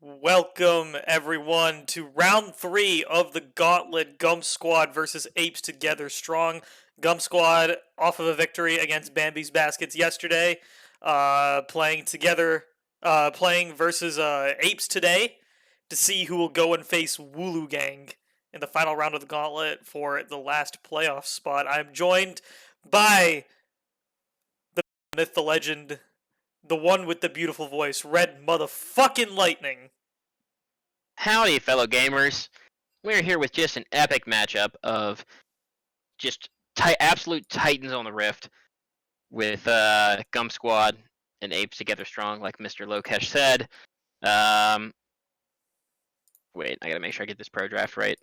Welcome everyone to round 3 of the Gauntlet. Gum Squad versus Apes Together Strong. Gum Squad off of a victory against Bambi's Baskets yesterday. Playing versus Apes today to see who will go and face Wooloo Gang in the final round of the Gauntlet for the last playoff spot. I'm joined by the myth, the legend, the one with the beautiful voice, Red Motherfucking Lightning. Howdy, fellow gamers. We're here with just an epic matchup of just absolute titans on the rift with Gum Squad and Apes Together Strong, like Mr. Lokesh said. Wait, I gotta make sure I get this pro draft right.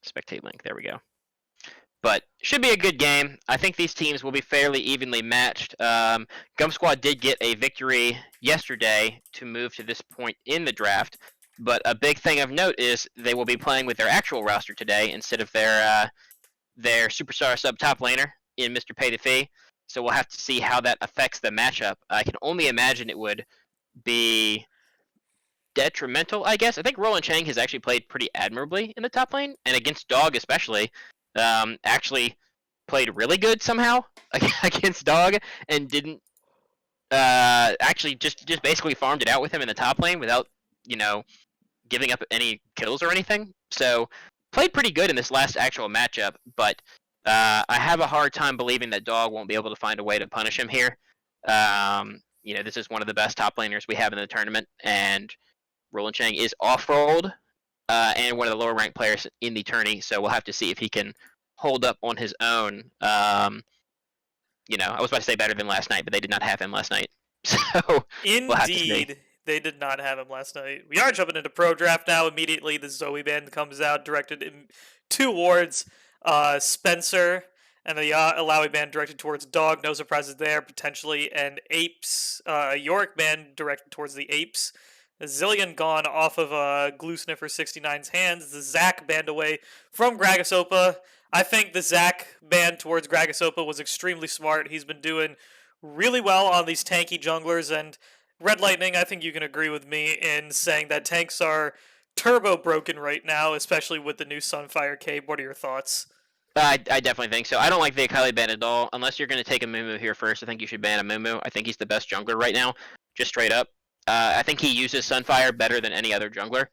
Spectate link, there we go. But should be a good game. I think these teams will be fairly evenly matched. Gum Squad did get a victory yesterday to move to this point in the draft. But a big thing of note is they will be playing with their actual roster today instead of their superstar sub top laner in Mr. Pay the Fee. So we'll have to see how that affects the matchup. I can only imagine it would be detrimental, I guess. I think Roland Chang has actually played pretty admirably in the top lane, and against Dog especially, actually played really good somehow against Dog, and didn't actually just basically farmed it out with him in the top lane without, giving up any kills or anything. So played pretty good in this last actual matchup, but I have a hard time believing that Dog won't be able to find a way to punish him here. This is one of the best top laners we have in the tournament, and Roland Chang is off-rolled and one of the lower ranked players in the tourney, so we'll have to see if he can hold up on his own. I was about to say better than last night, but they did not have him last night. So Indeed. We'll have to see. They did not have him last night. We are jumping into pro draft now. Immediately, the Zoe band comes out, directed towards Spencer, and the Alawi band directed towards Dog. No surprises there, potentially. And Apes, Yorick band directed towards the Apes. A Zillion gone off of Glue Sniffer 69's hands. The Zac band away from Gragasopa. I think the Zac band towards Gragasopa was extremely smart. He's been doing really well on these tanky junglers, and Red Lightning, I think you can agree with me in saying that tanks are turbo broken right now, especially with the new Sunfire Cape. What are your thoughts? I definitely think so. I don't like the Akali ban at all. Unless you're going to take a Mumu here first, I think you should ban a Mumu. I think he's the best jungler right now, just straight up. I think he uses Sunfire better than any other jungler.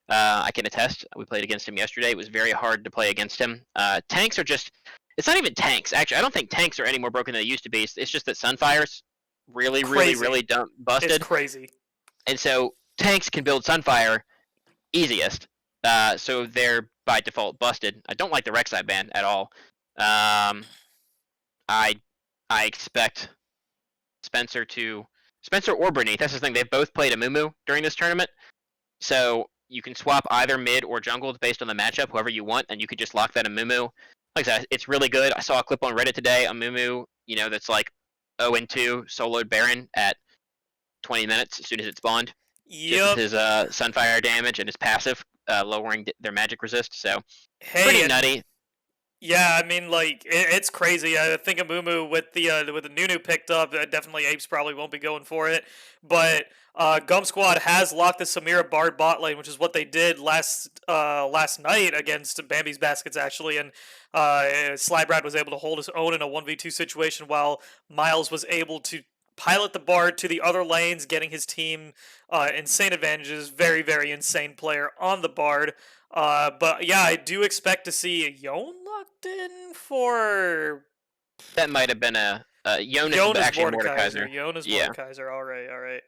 I can attest. We played against him yesterday. It was very hard to play against him. Tanks are just... It's not even tanks. Actually, I don't think tanks are any more broken than they used to be. It's just that Sunfire's really busted. It's crazy. And so tanks can build Sunfire easiest. So they're by default busted. I don't like the Rek'Sai ban at all. I expect Spencer or Beneath. That's the thing. They've both played a Mumu during this tournament. So you can swap either mid or jungle based on the matchup, whoever you want, and you could just lock that in Mumu. Like I said, it's really good. I saw a clip on Reddit today, a Mumu, that's like 0-2 soloed Baron at 20 minutes as soon as it spawned. Yep. Just his Sunfire damage and his passive, lowering their magic resist. So pretty nutty. Yeah, I mean, it's crazy. I think a Mumu with the Nunu picked up, definitely Apes probably won't be going for it. But Gum Squad has locked the Samira Bard bot lane, which is what they did last night against Bambi's Baskets, actually. And Slybrad was able to hold his own in a 1v2 situation, while Miles was able to pilot the Bard to the other lanes, getting his team insane advantages. Very, very insane player on the Bard. But yeah, I do expect to see Yone locked in for... That might have been Yone is actually Mordekaiser. Yone is Mordekaiser. All right.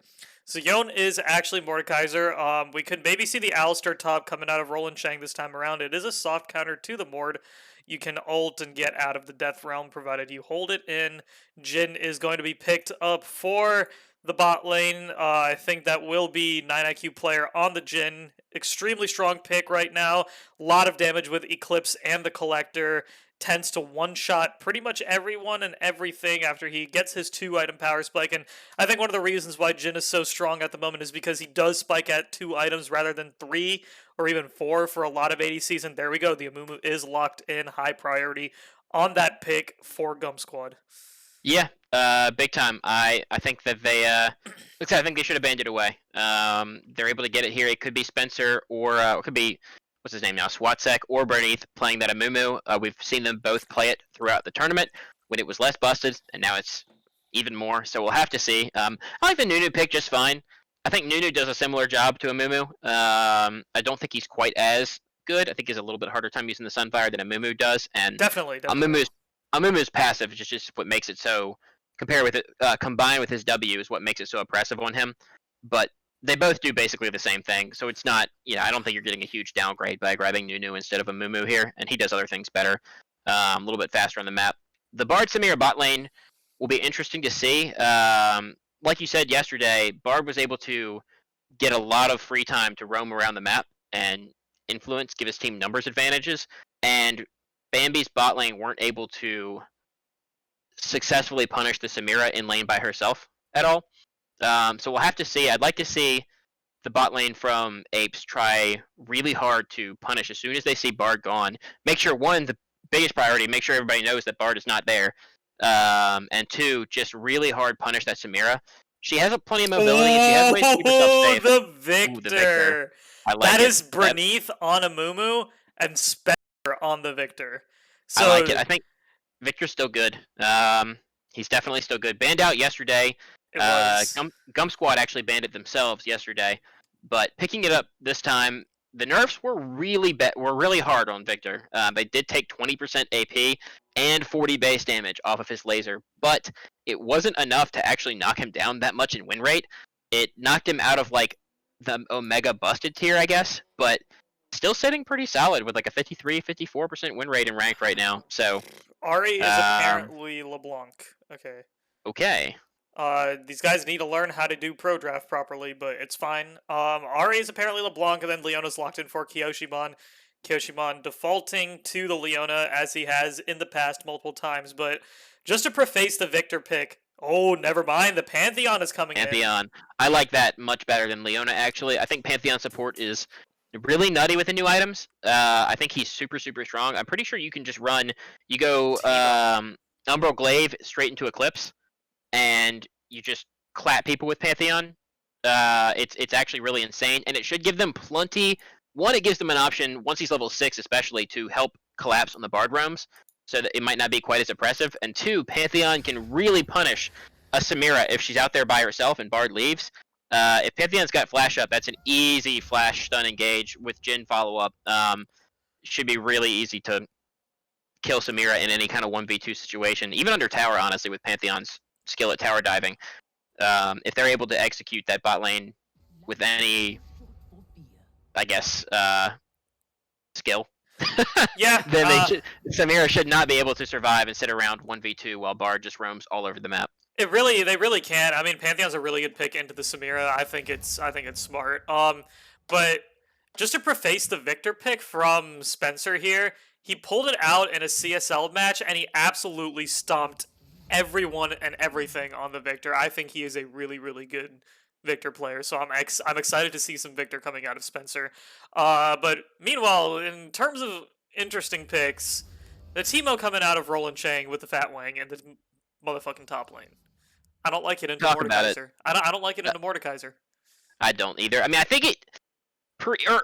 So Yone is actually Mordekaiser. We could maybe see the Alistar top coming out of Roland Chang this time around. It is a soft counter to the Mord. You can ult and get out of the Death Realm provided you hold it in. Jhin is going to be picked up for the bot lane. I think that will be 9 IQ player on the Jhin. Extremely strong pick right now. A lot of damage with Eclipse and the Collector. Tends to one-shot pretty much everyone and everything after he gets his 2-item power spike. And I think one of the reasons why Jhin is so strong at the moment is because he does spike at 2 items rather than 3 or even 4 for a lot of ADCs. And there we go. The Amumu is locked in, high priority on that pick for Gum Squad. Yeah, big time. I think that they like I said, I think they should have banded away. They're able to get it here. It could be Spencer or it could be what's his name now, Swatsek or Berneath playing that Amumu. We've seen them both play it throughout the tournament when it was less busted, and now it's even more. So we'll have to see. I like the Nunu pick just fine. I think Nunu does a similar job to Amumu. I don't think he's quite as good. I think he's a little bit harder time using the Sunfire than Amumu does, and Definitely, definitely. Amumu's Amumu's passive is just what makes it so compare with it combined with his W is what makes it so oppressive on him. But they both do basically the same thing, so it's not I don't think you're getting a huge downgrade by grabbing Nunu instead of Amumu here, and he does other things better, a little bit faster on the map. The Bard Samir bot lane will be interesting to see. Like you said yesterday, Bard was able to get a lot of free time to roam around the map and influence, give his team numbers advantages, and Bambi's bot lane weren't able to successfully punish the Samira in lane by herself at all. So we'll have to see. I'd like to see the bot lane from Apes try really hard to punish as soon as they see Bard gone. Make sure, one, the biggest priority, make sure everybody knows that Bard is not there. And two, just really hard punish that Samira. She has plenty of mobility and she has ways to keep herself Oh, safe. the Ooh, the Victor. Victor. I That like it. is Berneath on Amumu and Spencer on the Victor. I like it. So I think Victor's still good. He's definitely still good. Banned out yesterday. it was. Gum Squad actually banned it themselves yesterday, but picking it up this time, the nerfs were really hard on Victor. They did take 20% AP and 40 base damage off of his laser, but it wasn't enough to actually knock him down that much in win rate. It knocked him out of like the Omega busted tier, I guess, but still sitting pretty solid with like a 53-54% win rate in ranked right now. So Ari is um, apparently LeBlanc. Okay. okay. These guys need to learn how to do pro draft properly, but it's fine. Ari is apparently LeBlanc, and then Leona's locked in for Kyoshimon. Kyoshimon defaulting to the Leona as he has in the past multiple times. But just to preface the Victor pick, oh, never mind. The Pantheon is coming in. Pantheon. I like that much better than Leona, actually. I think Pantheon support is really nutty with the new items. I think he's super, super strong. I'm pretty sure you can just run, you go Teemo. Umbral Glaive straight into Eclipse, and you just clap people with Pantheon. It's actually really insane, and it should give them plenty. One, it gives them an option, once he's level 6 especially, to help collapse on the Bard roams, so that it might not be quite as oppressive. And two, Pantheon can really punish a Samira if she's out there by herself and Bard leaves. If Pantheon's got flash up, that's an easy flash stun engage with Jhin follow up. Should be really easy to kill Samira in any kind of 1v2 situation, even under tower, honestly, with Pantheon's skill at tower diving. If they're able to execute that bot lane with any, I guess, skill, Yeah, then Samira should not be able to survive and sit around 1v2 while Bard just roams all over the map. they really can. I mean, Pantheon's a really good pick into the Samira. I think it's smart. But just to preface the Victor pick from Spencer here, he pulled it out in a CSL match and he absolutely stomped everyone and everything on the Victor. I think he is a really good Victor player. So I'm excited to see some Victor coming out of Spencer. But meanwhile, in terms of interesting picks, the Teemo coming out of Roland Chang with the Fat Wang and the motherfucking top lane. I don't like it into Talk about it. Mordekaiser. I don't like it into Mordekaiser. I don't either. I mean, I think it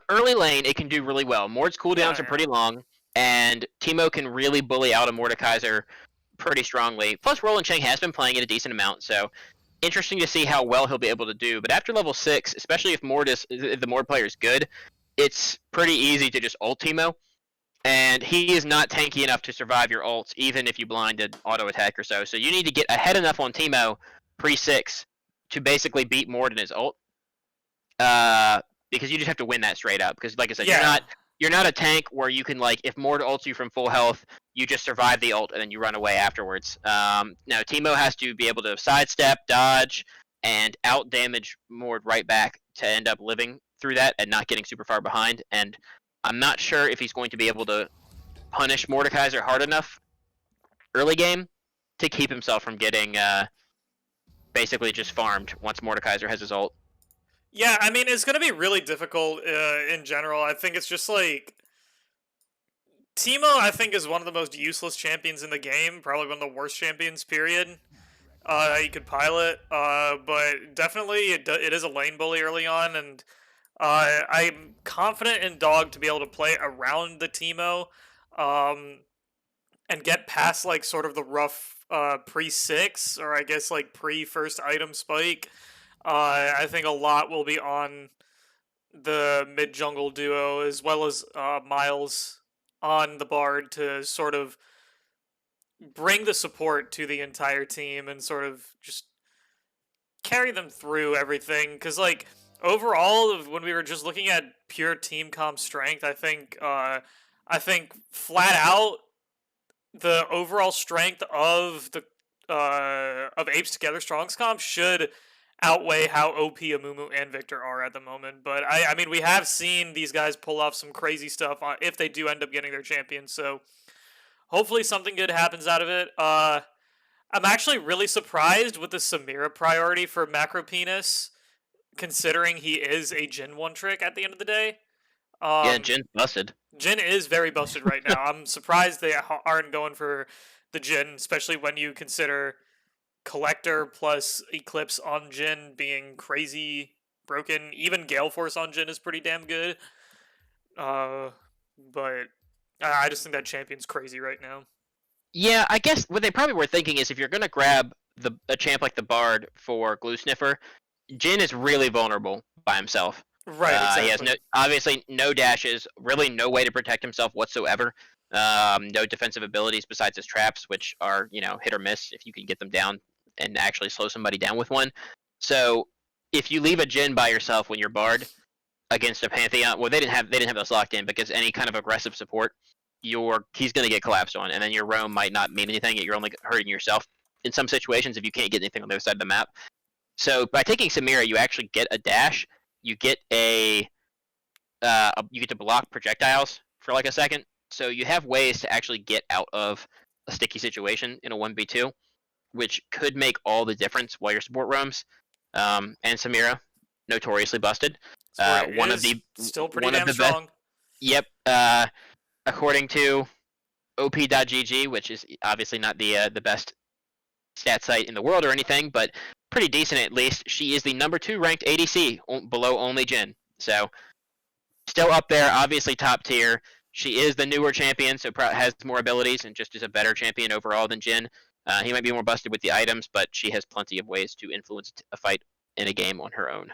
early lane it can do really well. Mord's cooldowns are pretty long, and Teemo can really bully out a Mordekaiser pretty strongly. Plus, Roland Chang has been playing it a decent amount, so interesting to see how well he'll be able to do. But after level 6, especially if the Mord player is good, it's pretty easy to just ult Teemo. And he is not tanky enough to survive your ults, even if you blinded auto attack or so. So you need to get ahead enough on Teemo pre-6 to basically beat Mord in his ult. Because you just have to win that straight up. Because like I said, you're not a tank where you can like if Mord ults you from full health, you just survive the ult and then you run away afterwards. Now Teemo has to be able to sidestep, dodge, and out damage Mord right back to end up living through that and not getting super far behind. And I'm not sure if he's going to be able to punish Mordekaiser hard enough early game to keep himself from getting basically just farmed once Mordekaiser has his ult. Yeah, I mean, it's going to be really difficult in general. I think it's just like Teemo, I think, is one of the most useless champions in the game. Probably one of the worst champions, period. You could pilot, but definitely it is a lane bully early on, and I'm confident in Dog to be able to play around the Teemo, um, and get past like sort of the rough pre six, or I guess like pre first item spike. I think a lot will be on the mid jungle duo as well as Miles on the Bard to sort of bring the support to the entire team and sort of just carry them through everything. Because like overall, when we were just looking at pure team comp strength, I think flat out the overall strength of the of Apes Together Strong's comp should outweigh how OP Amumu and Victor are at the moment. But I mean, we have seen these guys pull off some crazy stuff if they do end up getting their champion. So hopefully something good happens out of it. I'm actually really surprised with the Samira priority for Macro Penis, considering he is a Jin one trick at the end of the day. Yeah, Um, Jin's busted. Jin is very busted right now. I'm surprised they aren't going for the Jin, especially when you consider Collector plus Eclipse on Jin being crazy broken. Even Gale Force on Jin is pretty damn good. Uh, but I just think that champion's crazy right now. Yeah, I guess what they probably were thinking is if you're gonna grab a champ like the Bard for Glue Sniffer, Jin is really vulnerable by himself. Right, He has exactly. obviously no dashes, really no way to protect himself whatsoever. No defensive abilities besides his traps, which are hit or miss if you can get them down and actually slow somebody down with one. So if you leave a Jin by yourself when you're Bard against a Pantheon, well, they didn't have those locked in because any kind of aggressive support, he's going to get collapsed on, and then your roam might not mean anything. You're only hurting yourself in some situations if you can't get anything on the other side of the map. So by taking Samira, you actually get a dash. You get you get to block projectiles for like a second. So you have ways to actually get out of a sticky situation in a 1v2, which could make all the difference while your support roams. And Samira, notoriously busted. Samura One of is the still pretty one of damn the best. strong. Yep. According to op.gg, which is obviously not the best stat site in the world or anything, but pretty decent at least. She is the number 2 ranked ADC, below only Jin. So still up there, obviously top tier. She is the newer champion, so has more abilities and just is a better champion overall than Jin. He might be more busted with the items, but she has plenty of ways to influence a fight in a game on her own.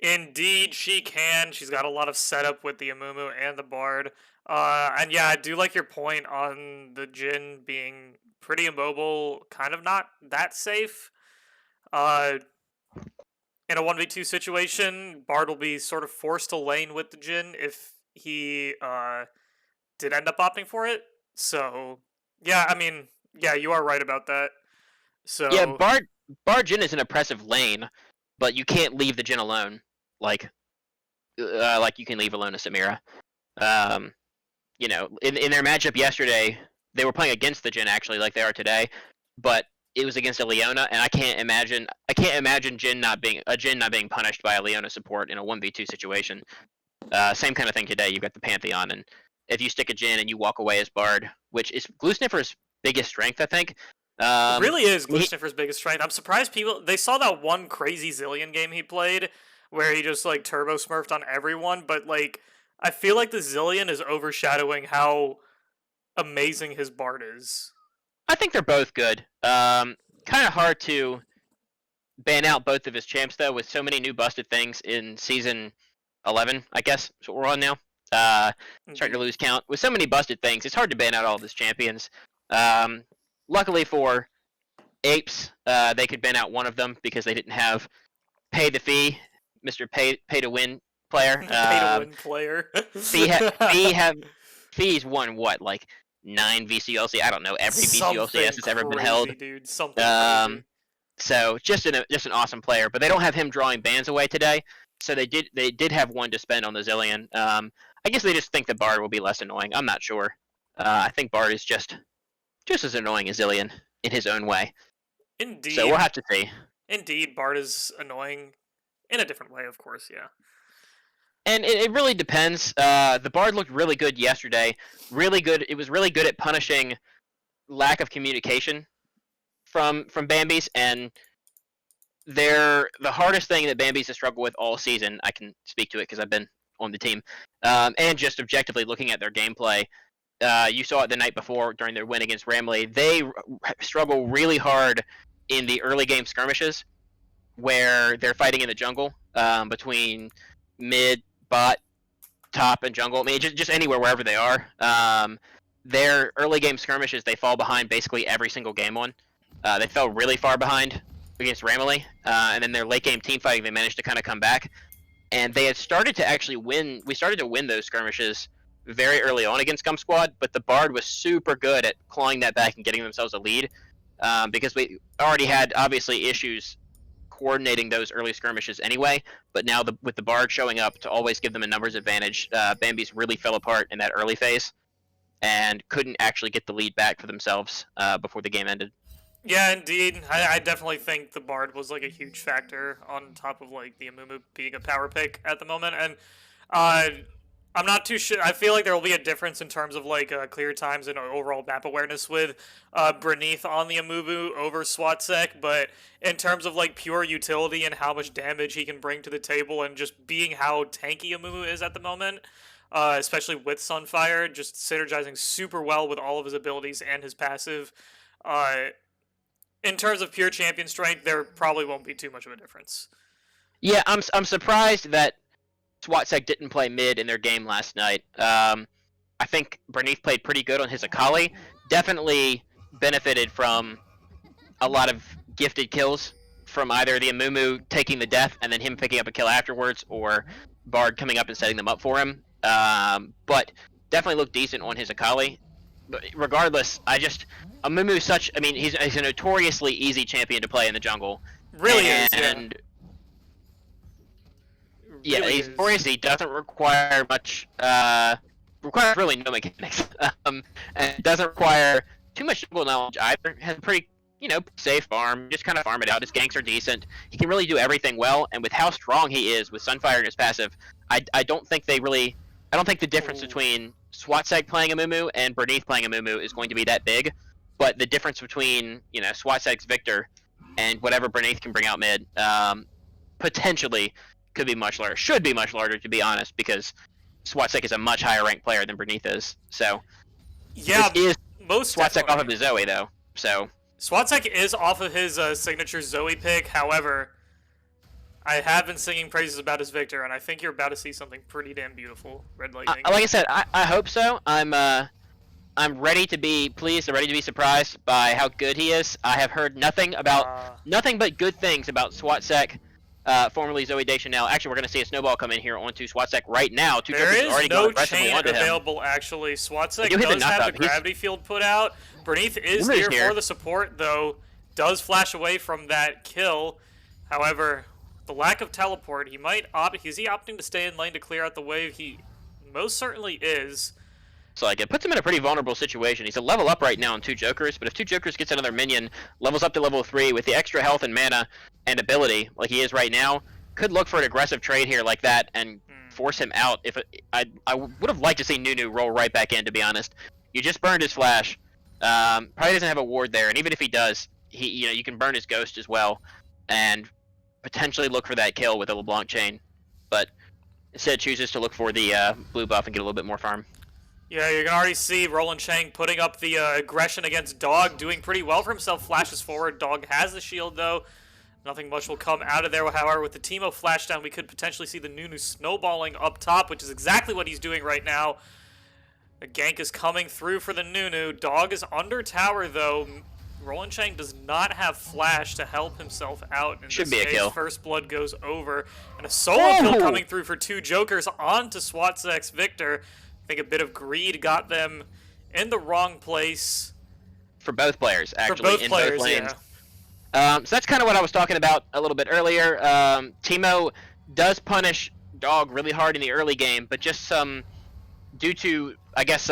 Indeed, she can. She's got a lot of setup with the Amumu and the Bard. And yeah, I do like your point on the Jin being pretty immobile, kind of not that safe. Uh, in a 1v2 situation, Bard will be sort of forced to lane with the Jin if he did end up opting for it. So, yeah, I mean, yeah, you are right about that. Yeah, So, Bard Jin is an oppressive lane, but you can't leave the Jin alone. Like you can leave alone a Samira. In their matchup yesterday, they were playing against the Jin actually, like they are today, but it was against a Leona, and I can't imagine Jin not being punished by a Leona support in a 1v2 situation. Same kind of thing today. You've got the Pantheon, and if you stick a Jin and you walk away as Bard, which is Glue Sniffer's biggest strength, I think. it really is Glue He, Sniffer's biggest strength. I'm surprised they saw that one crazy Zillion game he played where he just like turbo smurfed on everyone, but like I feel like the Zillion is overshadowing how amazing his Bard is. I think they're both good. Kind of hard to ban out both of his champs though, with so many new busted things in season 11. I guess that's what we're on now. Starting to lose count with so many busted things. It's hard to ban out all of his champions. Luckily for Apes, they could ban out one of them because they didn't have pay the fee, Mr. Pay to win player. Pay to win player. Fees won what, like 9 VCLC? I don't know every VCLCS that's ever been held. Dude. Something crazy. So just an awesome player, but they don't have him drawing bans away today. So they did have one to spend on the Zillion. I guess they just think the Bard will be less annoying. I'm not sure. I think Bard is just as annoying as Zillion in his own way. Indeed. So we'll have to see. Indeed, Bard is annoying in a different way, of course. Yeah. And it really depends. The Bard looked really good yesterday. Really good. It was really good at punishing lack of communication from Bambi's, and they're the hardest thing that Bambi's has struggled with all season. I can speak to it because I've been on the team, and just objectively looking at their gameplay. You saw it the night before during their win against Ramley. They struggle really hard in the early game skirmishes where they're fighting in the jungle between mid, bot, top, and jungle. I mean, just anywhere, wherever they are. Their early game skirmishes, they fall behind basically every single game on. They fell really far behind against Ramley, and then their late game team fighting, they managed to kind of come back. And they had started to actually win. We started to win those skirmishes very early on against Gum Squad, but the Bard was super good at clawing that back and getting themselves a lead, because we already had obviously issues coordinating those early skirmishes anyway. But now with the Bard showing up to always give them a numbers advantage, Bambi's really fell apart in that early phase and couldn't actually get the lead back for themselves before the game ended. Yeah, indeed. I definitely think the Bard was like a huge factor on top of like the Amumu being a power pick at the moment, and I'm not too sure. I feel like there will be a difference in terms of like clear times and overall map awareness with Beneath on the Amumu over Swatsek, but in terms of like pure utility and how much damage he can bring to the table and just being how tanky Amumu is at the moment, especially with Sunfire, just synergizing super well with all of his abilities and his passive. In terms of pure champion strength, there probably won't be too much of a difference. Yeah, I'm surprised that Swatsek didn't play mid in their game last night. I think Bernice played pretty good on his Akali. Definitely benefited from a lot of gifted kills from either the Amumu taking the death and then him picking up a kill afterwards, or Bard coming up and setting them up for him. But definitely looked decent on his Akali. But regardless, Amumu's such. I mean, he's a notoriously easy champion to play in the jungle. Really is, yeah. And yeah, he's notorious. He doesn't require much. Requires really no mechanics, and doesn't require too much jungle knowledge either. Has a pretty, safe farm. Just kind of farm it out. His ganks are decent. He can really do everything well. And with how strong he is with Sunfire and his passive, I don't think the difference between Swatseg playing Amumu and Bernice playing Amumu is going to be that big, but the difference between Swatseg's Victor and whatever Bernice can bring out mid potentially could be much larger. Should be much larger, to be honest, because Swatseg is a much higher ranked player than Bernice is. So yeah, this is most Swatseg definitely. off of his Zoe though. So Swatsek is off of his signature Zoe pick. However, I have been singing praises about his Victor, and I think you're about to see something pretty damn beautiful. Red Lightning. like I said, I hope so. I'm ready to be pleased. I'm ready to be surprised by how good he is. I have heard nothing but good things about Swatsek, formerly Zoe Deschanel. Actually, we're going to see a snowball come in here onto Swatsek right now. There is no chain available, actually. Swatsek does have the gravity field put out. Bernice is here for the support, though. Does flash away from that kill. However, the lack of teleport, he might opt. Is he opting to stay in lane to clear out the wave? He most certainly is. So like it puts him in a pretty vulnerable situation. He's a level up right now on 2 Jokers, but if 2 Jokers gets another minion, levels up to level 3 with the extra health and mana and ability like he is right now, could look for an aggressive trade here like that and force him out. I would have liked to see Nunu roll right back in, to be honest. You just burned his flash. Probably doesn't have a ward there, and even if he does, you can burn his ghost as well, and potentially look for that kill with a LeBlanc chain, but instead chooses to look for the blue buff and get a little bit more farm. Yeah, you can already see Roland Chang putting up the aggression against Dog, doing pretty well for himself, flashes forward. Dog has the shield, though. Nothing much will come out of there. However, with the Teemo flash down, we could potentially see the Nunu snowballing up top, which is exactly what he's doing right now. The gank is coming through for the Nunu. Dog is under tower, though. Roland Chang does not have flash to help himself out. In Should this be a case, kill. First blood goes over. And a solo kill coming through for 2 Jokers onto Swatsek's Victor. I think a bit of greed got them in the wrong place. For both players, actually. For both players, both lanes. yeah. So that's kind of what I was talking about a little bit earlier. Teemo does punish Dog really hard in the early game, but just due to, I guess,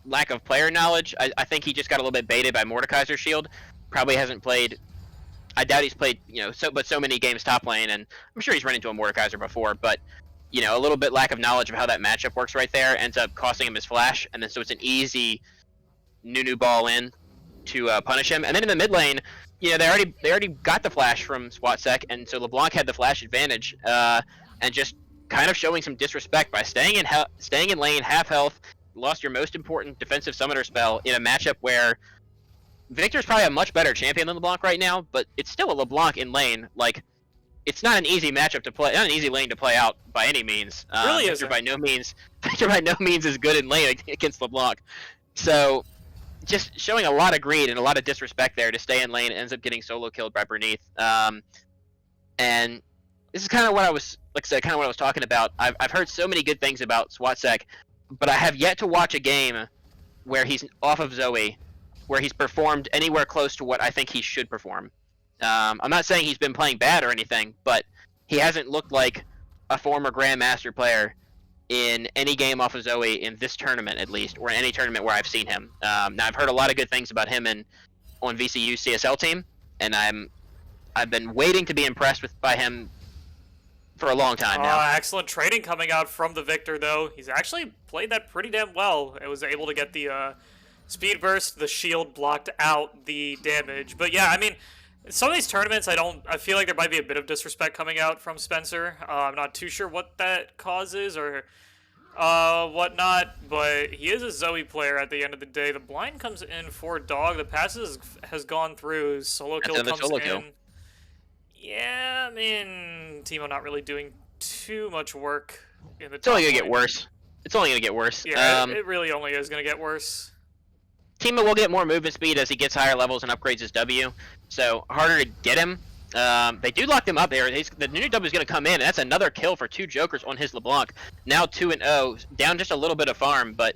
lack of player knowledge, I think he just got a little bit baited by Mordekaiser's shield. Probably hasn't played. I doubt he's played, so many games top lane, and I'm sure he's run into a Mordekaiser before, but a little bit lack of knowledge of how that matchup works right there ends up costing him his flash, and then so it's an easy Nunu ball in to punish him. And then in the mid lane, you know, they already got the flash from SWATSec, and so LeBlanc had the flash advantage, and just kind of showing some disrespect by staying in lane, half health, lost your most important defensive summoner spell in a matchup where Victor's probably a much better champion than LeBlanc right now, but it's still a LeBlanc in lane. Like, it's not an easy matchup to play, not an easy lane to play out by any means. Really Victor isn't. Victor by no means is good in lane against LeBlanc. So, just showing a lot of greed and a lot of disrespect there to stay in lane, ends up getting solo killed by Berneath. And this is kind of what I was, like I said, kind of what I was talking about. I've heard so many good things about SWATSec, but I have yet to watch a game where he's off of Zoe, where he's performed anywhere close to what I think he should perform. I'm not saying he's been playing bad or anything, but he hasn't looked like a former Grandmaster player in any game off of Zoe in this tournament, at least, or in any tournament where I've seen him. Now, I've heard a lot of good things about him on VCU CSL team, and I've been waiting to be impressed by him for a long time now. Excellent trading coming out from the Victor, though. He's actually played that pretty damn well. It was able to get the speed burst, the shield blocked out the damage. But yeah, I mean, some of these tournaments, I feel like there might be a bit of disrespect coming out from Spencer. I'm not too sure what that causes or whatnot, but he is a Zoe player at the end of the day. The blind comes in for Dog. The passes has gone through. Solo kill comes in. Kill. Yeah, I mean, Teemo not really doing too much work in the. It's only gonna get worse. It's only gonna get worse. Yeah, it really only is gonna get worse. Teemo will get more movement speed as he gets higher levels and upgrades his W, so harder to get him. They do lock him up there. The new W is going to come in, and that's another kill for 2 Jokers on his LeBlanc. Now 2-0, down just a little bit of farm, but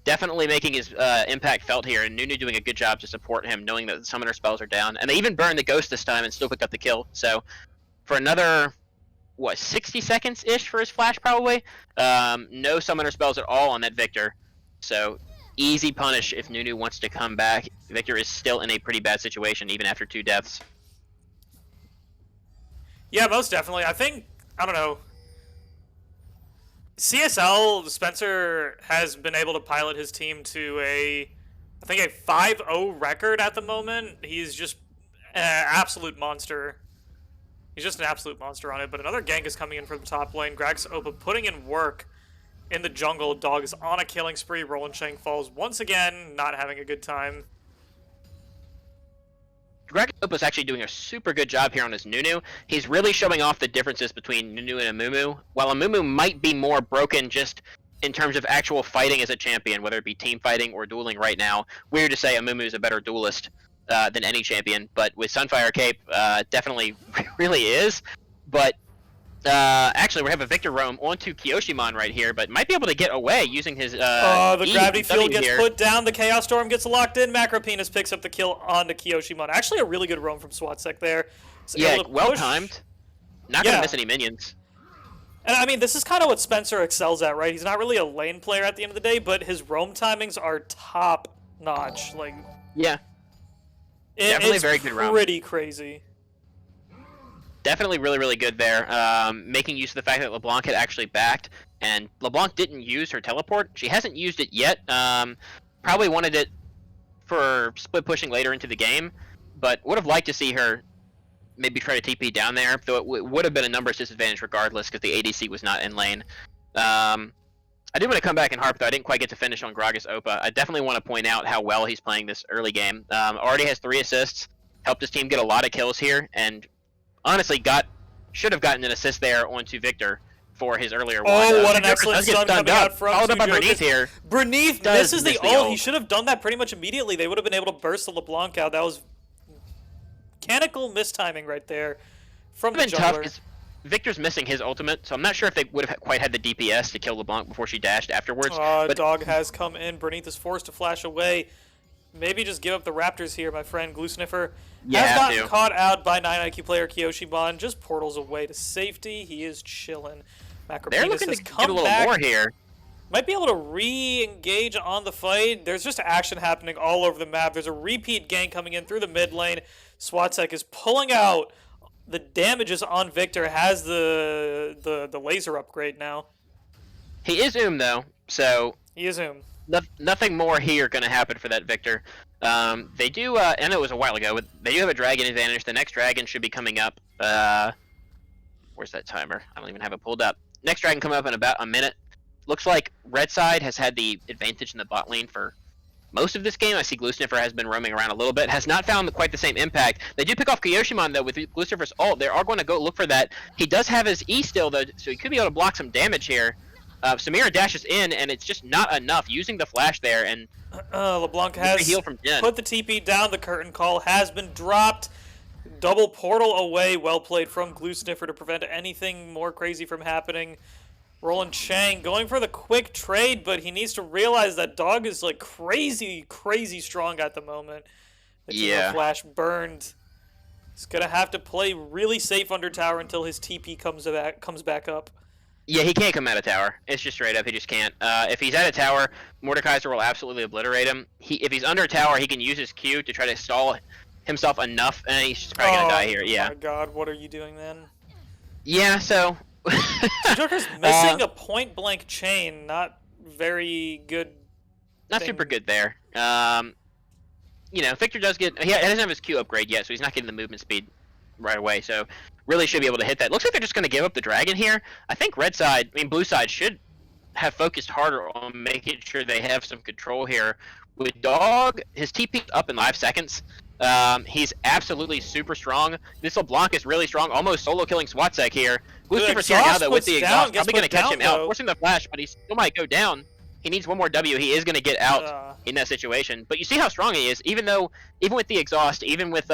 definitely making his impact felt here, and Nunu doing a good job to support him, knowing that the summoner spells are down. And they even burned the Ghost this time and still picked up the kill. So for another, 60 seconds-ish for his flash probably? No summoner spells at all on that Victor. So easy punish if Nunu wants to come back. Victor is still in a pretty bad situation, even after 2 deaths. Yeah, most definitely. I don't know. CSL, Spencer has been able to pilot his team to a 5-0 record at the moment. He's just an absolute monster. He's just an absolute monster on it. But another gank is coming in from the top lane. Gragas Opa putting in work in the jungle. Dog is on a killing spree. Roland Shang falls once again, not having a good time. Gragas Opa is actually doing a super good job here on his Nunu. He's really showing off the differences between Nunu and Amumu. While Amumu might be more broken just in terms of actual fighting as a champion, whether it be team fighting or dueling right now, weird to say Amumu is a better duelist than any champion, but with Sunfire Cape, definitely really is. But actually, we have a Victor roam onto Kyoshimon right here, but might be able to get away using his the gravity field gets put down, the Chaos Storm gets locked in, Macropenis picks up the kill onto Kyoshimon. Actually, a really good roam from SWATSec there. So yeah, well timed. Not gonna miss any minions. And I mean, this is kind of what Spencer excels at, right? He's not really a lane player at the end of the day, but his roam timings are top notch. Like, yeah, definitely very good roam. Pretty crazy. Definitely really, really good there. Making use of the fact that LeBlanc had actually backed, and LeBlanc didn't use her teleport. She hasn't used it yet. Probably wanted it for split pushing later into the game, but would have liked to see her maybe try to TP down there, though it would have been a numbers disadvantage regardless because the ADC was not in lane. I did want to come back and harp, though. I didn't quite get to finish on Gragas Opa. I definitely want to point out how well he's playing this early game. Already has 3 assists, helped his team get a lot of kills here, and honestly should have gotten an assist there onto Victor for his earlier one. Oh, what an excellent stun coming out from Followed up by Berneath here. Berneath misses the ult. He should have done that pretty much immediately. They would have been able to burst the LeBlanc out. That was mechanical mistiming right there from the jungler. Tough, Victor's missing his ultimate, so I'm not sure if they would have quite had the DPS to kill LeBlanc before she dashed afterwards. But Dog has come in. Berneath is forced to flash away. Maybe just give up the Raptors here, my friend. Glue Sniffer has gotten caught out by 9 IQ player Kyoshimon. Just portals away to safety. He is chilling. They're looking to get a little more here. Might be able to re-engage on the fight. There's just action happening all over the map. There's a repeat gank coming in through the mid lane. SWATSec is pulling out the damages on Victor. Has the laser upgrade now. He is though, so he is Nothing more here going to happen for that Victor. They do, I know it was a while ago, but they do have a dragon advantage. The next dragon should be coming up. Where's that timer? I don't even have it pulled up. Next dragon coming up in about a minute. Looks like red side has had the advantage in the bot lane for most of this game. I see Glue Sniffer has been roaming around a little bit. Has not found quite the same impact. They do pick off Kyoshimon, though, with Glue Sniffer's ult. They are going to go look for that. He does have his E still, though, so he could be able to block some damage here. Samira dashes in, and it's just not enough. Using the flash there, and LeBlanc has heal from Jin. put the TP down. The curtain call has been dropped. Double portal away. Well played from Glue Sniffer to prevent anything more crazy from happening. Roland Chang going for the quick trade, but he needs to realize that Dog is like crazy strong at the moment. The flash burned. He's gonna have to play really safe under tower until his TP comes back up. Yeah, he can't come out of tower. It's just straight up. He just can't. If he's at a tower, Mordekaiser will absolutely obliterate him. If he's under a tower, he can use his Q to try to stall himself enough, and he's just probably gonna die here. Yeah. Oh my God, what are you doing then? Yeah. So. Joker's missing a point-blank chain. Not very good. Not super good there. You know, Victor does get. He doesn't have his Q upgrade yet, so he's not getting the movement speed right away. So really should be able to hit that. Looks like they're just going to give up the dragon here. I think blue side should have focused harder on making sure they have some control here. With Dog, his TP up in 5 seconds. He's absolutely super strong. This LeBlanc is really strong, almost solo killing Swatsek here. Glue Sniffer's here now, though, with the exhaust. Probably going to catch him out, forcing the flash, but he still might go down. He needs one more W. He is going to get out in that situation. But you see how strong he is. Even with the exhaust, even with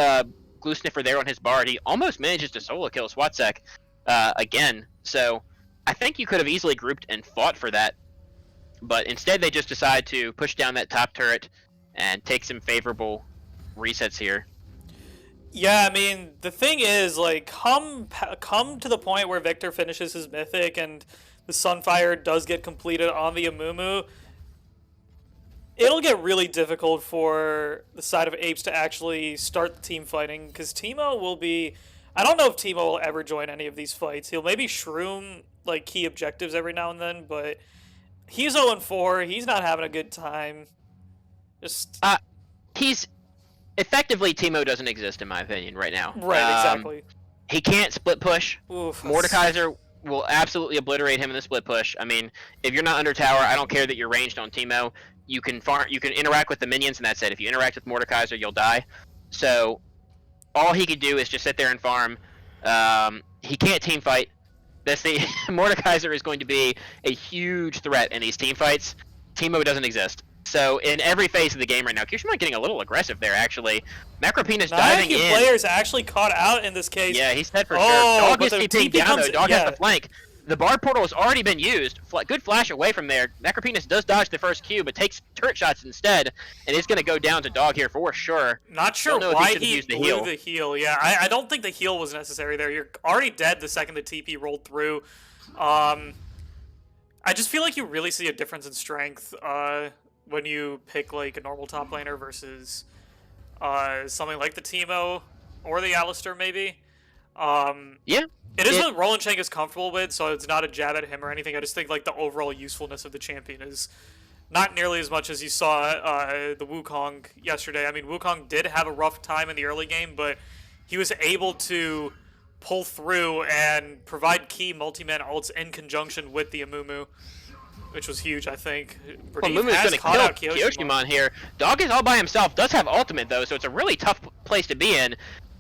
Glue Sniffer there on his Bard, he almost manages to solo kill Swatsek again. So I think you could have easily grouped and fought for that. But instead, they just decide to push down that top turret and take some favorable resets here. Yeah, I mean, the thing is, like, come to the point where Victor finishes his Mythic and the Sunfire does get completed on the Amumu, it'll get really difficult for the side of Apes to actually start the team fighting, because Teemo will be... I don't know if Teemo will ever join any of these fights. He'll maybe shroom, like, key objectives every now and then, but he's 0-4. He's not having a good time. He's... Effectively, Teemo doesn't exist, in my opinion, right now. Right, exactly. He can't split push. Oof, Mordekaiser will absolutely obliterate him in the split push. I mean, if you're not under tower, I don't care that you're ranged on Teemo. You can interact with the minions, and that's it. If you interact with Mordekaiser, you'll die. So, all he could do is just sit there and farm. He can't team fight. Mordekaiser is going to be a huge threat in these team fights. Teemo doesn't exist. So in every phase of the game right now, Kyoshimon getting a little aggressive there, actually. Macropenis diving in. Players actually caught out in this case. Yeah, he's dead for sure. Dog is TPing down, though. Dog has the flank. The Bard portal has already been used. Good flash away from there. Macropenis does dodge the first Q, but takes turret shots instead, and is going to go down to Dog here for sure. Not sure why he blew the heal. Yeah, I don't think the heal was necessary there. You're already dead the second the TP rolled through. I just feel like you really see a difference in strength when you pick like a normal top laner versus something like the Teemo or the Alistar maybe. Yeah. It is what Roland Chang is comfortable with, so it's not a jab at him or anything. I just think like the overall usefulness of the champion is not nearly as much as you saw the Wukong yesterday. I mean, Wukong did have a rough time in the early game, but he was able to pull through and provide key multi-man ults in conjunction with the Amumu, which was huge, I think. Amumu's going to kill Kyoshimon here. Dog is all by himself, does have ultimate though, so it's a really tough place to be in.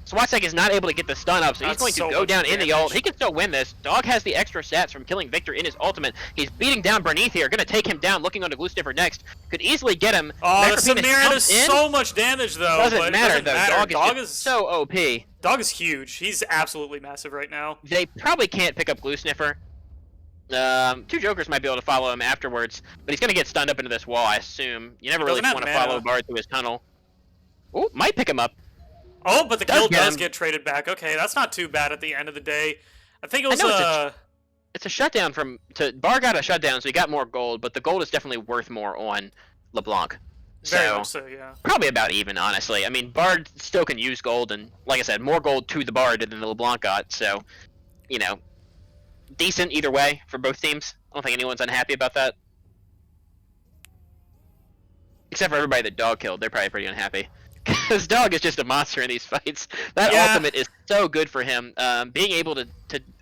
Swatsek is not able to get the stun up, so he's going to go down in the ult. He can still win this. Dog has the extra stats from killing Victor in his ultimate. He's beating down Berneath here, going to take him down, looking onto Glue Sniffer next. Could easily get him. Oh, the Samira does so much damage, though. Doesn't matter, though. Dog is so OP. Dog is huge. He's absolutely massive right now. They probably can't pick up Glue Sniffer. Two Jokers might be able to follow him afterwards, but he's going to get stunned up into this wall, I assume. You never really want to follow Bard through his tunnel. Oh, might pick him up. Oh, but the kill does get traded back. Okay, that's not too bad at the end of the day. I think it was it's a shutdown Bar got a shutdown, so he got more gold, but the gold is definitely worth more on LeBlanc. Very much so, yeah. Probably about even, honestly. I mean, Bard still can use gold, and like I said, more gold to the Bard than the LeBlanc got, so, you know, decent either way for both teams. I don't think anyone's unhappy about that. except for everybody that Dog killed. They're probably pretty unhappy. Because Dog is just a monster in these fights. That Yeah. ultimate is so good for him. Being able to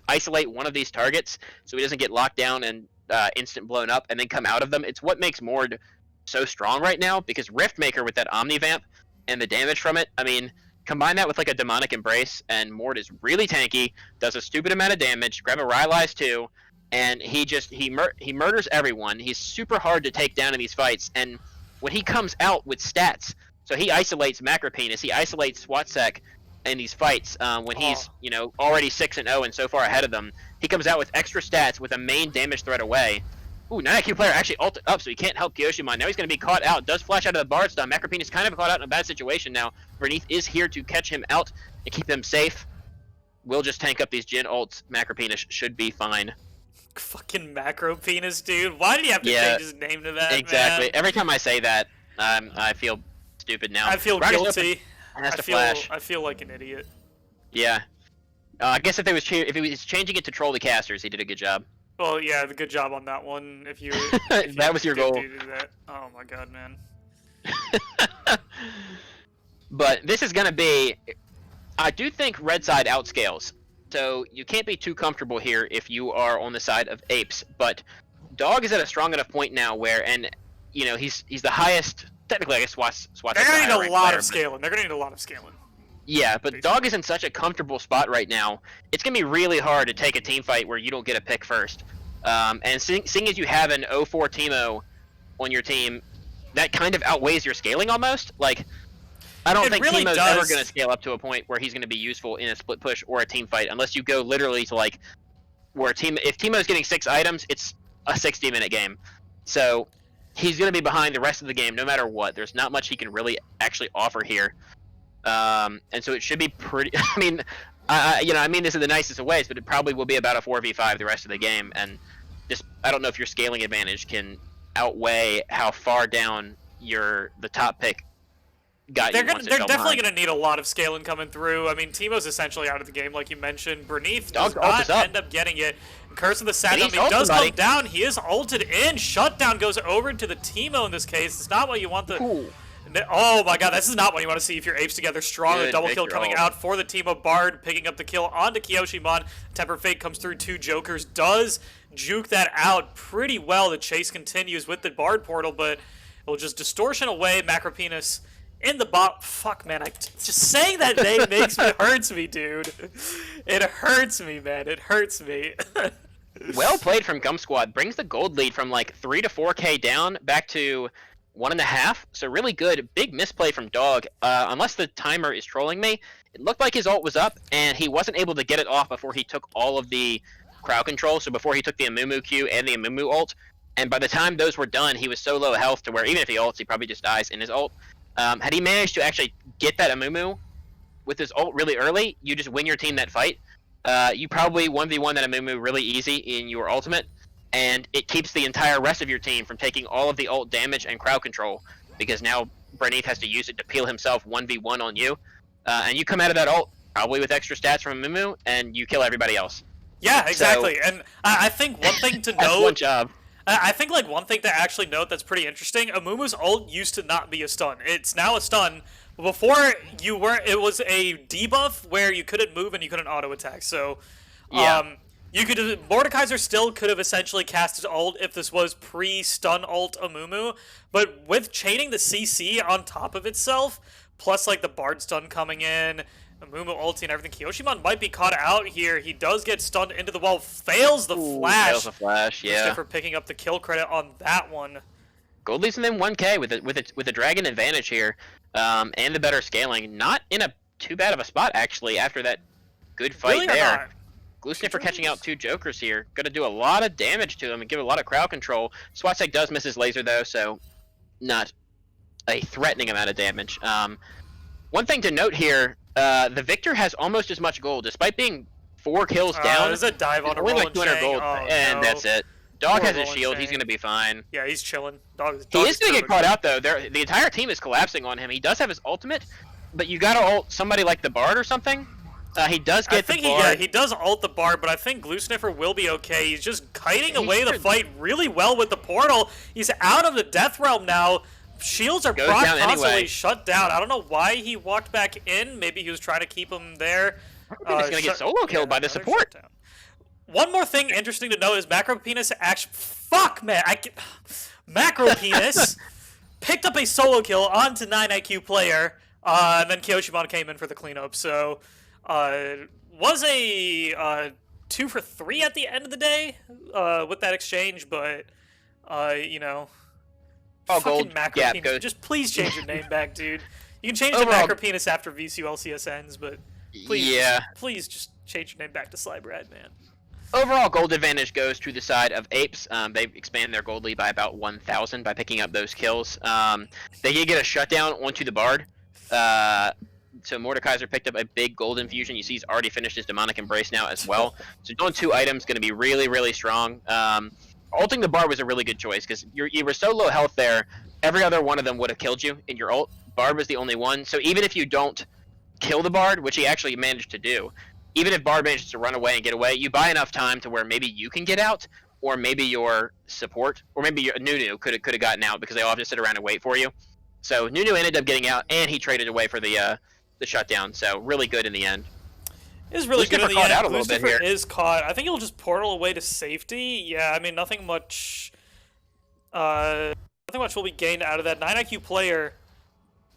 isolate one of these targets so he doesn't get locked down and instant blown up and then come out of them. It's what makes Mord so strong right now, because Riftmaker with that Omnivamp and the damage from it, I mean, combine that with like a Demonic Embrace, and Mord is really tanky, does a stupid amount of damage, grab a Rylai's too, and he murders everyone. He's super hard to take down in these fights, and when he comes out with stats, so he isolates Macropenis, he isolates Swatsek in these fights when he's already 6-0 and so far ahead of them. He comes out with extra stats with a main damage threat away. Ooh, 9IQ player actually ulted up, so he can't help Kyoshimon. Now he's going to be caught out. Does flash out of the Bard stun. Macropenis kind of caught out in a bad situation now. Verneath is here to catch him out and keep them safe. We'll just tank up these Jhin ults. Macropenis should be fine. Fucking Macropenis, dude. Why did you have to change his name to that, exactly. man? Every time I say that, I feel stupid now. I feel guilty. Flash. I feel like an idiot. Yeah. I guess if he was changing it to troll the casters, he did a good job. Well, yeah, good job on that one. If you that was your goal. Do that. Oh my god, man. But this is gonna be. I do think red side outscales, so you can't be too comfortable here if you are on the side of apes. But Dog is at a strong enough point now where, and he's the highest. Technically, I guess Swats. They're gonna need a lot of scaling. They're gonna need a lot of scaling. Yeah, but Dog is in such a comfortable spot right now. It's going to be really hard to take a team fight where you don't get a pick first. And seeing as you have an 0-4 Teemo on your team, that kind of outweighs your scaling almost. Like, I don't think Teemo's ever going to scale up to a point where he's going to be useful in a split push or a team fight, unless you go literally to, like, where if Teemo's getting 6 items, it's a 60-minute game. So, he's going to be behind the rest of the game no matter what. There's not much he can really actually offer here. And so it should be pretty. I mean, I mean this in the nicest of ways, but it probably will be about a 4v5 the rest of the game. And just, I don't know if your scaling advantage can outweigh how far down the top pick got you. They're definitely going to need a lot of scaling coming through. I mean, Teemo's essentially out of the game, like you mentioned. Berneath does not end up getting it. And Curse of the Saturn, he does come down. He is ulted in. Shutdown goes over to the Teemo in this case. It's not what you want the. Cool. Oh my god, this is not what you want to see if you're apes together. Strong, a double kill coming out for the team of Bard, picking up the kill onto Kyoshimon. Temper Fate comes through, 2 Jokers, does juke that out pretty well. The chase continues with the Bard portal, but it'll just distortion away. Macropenis in the bot. Fuck, man, just saying that name hurts me, dude. It hurts me, man. It hurts me. Well played from Gum Squad. Brings the gold lead from like 3 to 4k down back to 1.5, so really good. Big misplay from Dog. Unless the timer is trolling me, it looked like his ult was up, and he wasn't able to get it off before he took all of the crowd control, so before he took the Amumu Q and the Amumu ult, and by the time those were done, he was so low health to where even if he ults, he probably just dies in his ult. Had he managed to actually get that Amumu with his ult really early, you just win your team that fight. You probably 1v1 that Amumu really easy in your ultimate, and it keeps the entire rest of your team from taking all of the ult damage and crowd control, because now Berneath has to use it to peel himself 1v1 on you, and you come out of that ult probably with extra stats from Amumu, and you kill everybody else. Yeah, exactly. So, and I think one thing to note. That's one job. I think like one thing to actually note that's pretty interesting. Amumu's ult used to not be a stun. It's now a stun. But before it was a debuff where you couldn't move and you couldn't auto attack. So, yeah. Mordekaiser still could have essentially cast his ult if this was pre-stun ult Amumu, but with chaining the CC on top of itself, plus like the Bard stun coming in, Amumu ulti and everything, Kyoshimon might be caught out here. He does get stunned into the wall, fails the flash. Fails the flash, yeah. For picking up the kill credit on that one. Goldie's in them 1k with a dragon advantage here, and the better scaling. Not in a too bad of a spot actually after that good fight really there. Glue Sniffer catching out 2 Jokers here. Gonna do a lot of damage to him and give a lot of crowd control. Swatsek does miss his laser though, so not a threatening amount of damage. One thing to note here, the Victor has almost as much gold, despite being 4 kills down. There's a dive on a Roland like 200 gold, and that's it. Dog has his shield. He's gonna be fine. Yeah, he's chilling. Dog he is gonna get caught out though. The entire team is collapsing on him. He does have his ultimate, but you gotta ult somebody like the Bard or something. He does get the Bard. He does ult the Bard, but I think Glue Sniffer will be okay. He's just kiting away the fight really well with the portal. He's out of the Death Realm now. shields are Goes proc down constantly anyway. shut down. I don't know why he walked back in. Maybe he was trying to keep him there. He's gonna get solo killed by the another support. shutdown. One more thing interesting to know is Macro Penis actually. Fuck, man. Macro Penis picked up a solo kill onto 9 IQ player, and then Kyoshimon came in for the cleanup. So, was a 2 for 3 at the end of the day with that exchange, but, you know. Oh, fucking gold. Macro Yeah, Penis. goes. Just please change your name back, dude. You can change the Overall- Macro Penis after VCU LCS ends, but please, Yeah. please just change your name back to Slybrad, man. Overall, gold advantage goes to the side of Apes. They expand their gold lead by about 1,000 by picking up those kills. They did get a shutdown onto the Bard. So Mordekaiser picked up a big gold infusion. You see he's already finished his Demonic Embrace now as well. So doing 2 items going to be really, really strong. Ulting the Bard was a really good choice because you were so low health there. Every other one of them would have killed you in your ult. Bard was the only one. So even if you don't kill the Bard, which he actually managed to do, even if Bard manages to run away and get away, you buy enough time to where maybe you can get out, or maybe your support, or maybe your Nunu could have gotten out because they all have to sit around and wait for you. So Nunu ended up getting out, and he traded away for the shutdown. So really good in the end. It is really good in the caught end. out a little bit Lucifer here. is caught. I think he'll just portal away to safety. Yeah, I mean nothing much. Nothing much will be gained out of that 9 IQ player.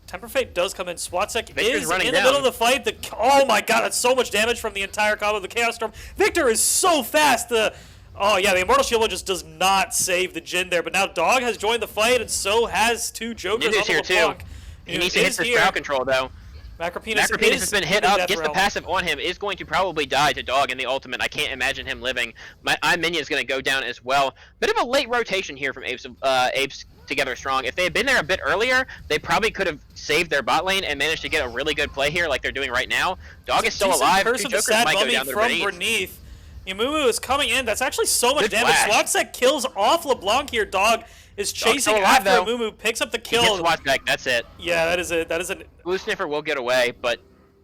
Temper Fate does come in. Swatsek Victor's is running in the middle down. of the fight. Oh my god, that's so much damage from the entire combo of the Chaos Storm. Victor is so fast. Oh yeah, the Immortal Shield just does not save the Jhin there. But now Dog has joined the fight, and so has 2 Jokers Nunu's on the here too. LeBlanc. He needs to hit this crowd control though. Macro Penis has been hit in up, Death gets the Realm. passive on him, is going to probably die to Dog in the ultimate. I can't imagine him living. My minion is going to go down as well. Bit of a late rotation here from Apes Together Strong. If they had been there a bit earlier, they probably could have saved their bot lane and managed to get a really good play here like they're doing right now. Dog is still Decent alive. Curse 2 of the Jokers Sad might go Mummy down there from beneath. beneath. Yamumu is coming in. That's actually so much Good damage. flash. Swatsek kills off LeBlanc here. Dog is chasing still alive, after though. Amumu, picks up the He gets kill. Watch back, that's it. Yeah, that is it. That is an Blue Sniffer will get away, but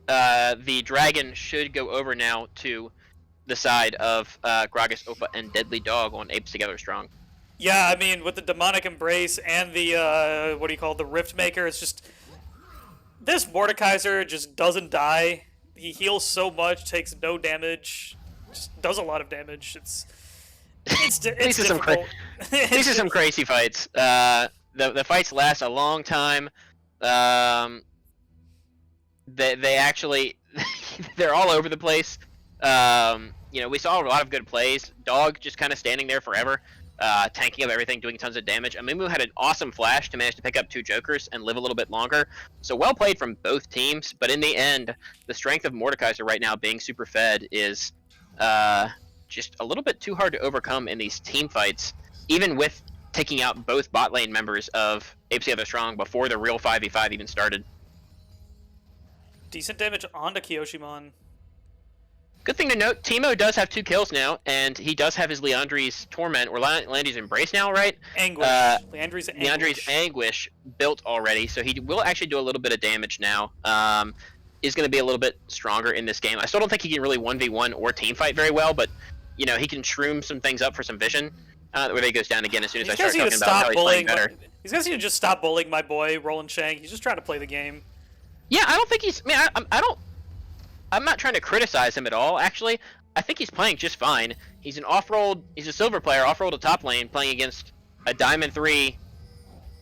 the Dragon should go over now to the side of Gragas, Opa, and Deadly Dog on Apes Together Strong. Yeah, I mean, with the Demonic Embrace and the, what do you call it, the Rift Maker, it's just... This Mordekaiser just doesn't die. He heals so much, takes no damage, just does a lot of damage. It's difficult. These are some crazy fights. The fights last a long time. They actually... they're all over the place. You know, we saw a lot of good plays. Dog just kind of standing there forever. Tanking up everything, doing tons of damage. Amumu had an awesome flash to manage to pick up 2 Jokers and live a little bit longer. So well played from both teams, but in the end, the strength of Mordekaiser right now being super fed is just a little bit too hard to overcome in these team fights, even with taking out both bot lane members of Apes Together Strong before the real 5v5 even started. Decent damage onto Kyoshimon. Good thing to note, Teemo does have 2 kills now, and he does have his Leandri's Torment, or Leandri's Embrace now, right? Anguish. Leandri's Anguish. Leandri's Anguish built already, so he will actually do a little bit of damage now. Is going to be a little bit stronger in this game. I still don't think he can really 1v1 or team fight very well, but you know he can shroom some things up for some vision. Where he goes down again as soon as I start talking about how he's playing better. He's going to just stop bullying my boy, Roland Chang. He's just trying to play the game. Yeah, I don't think he's... Man, I'm not trying to criticize him at all, actually. I think he's playing just fine. He's an off-rolled... He's a silver player, off-rolled to top lane, playing against a Diamond 3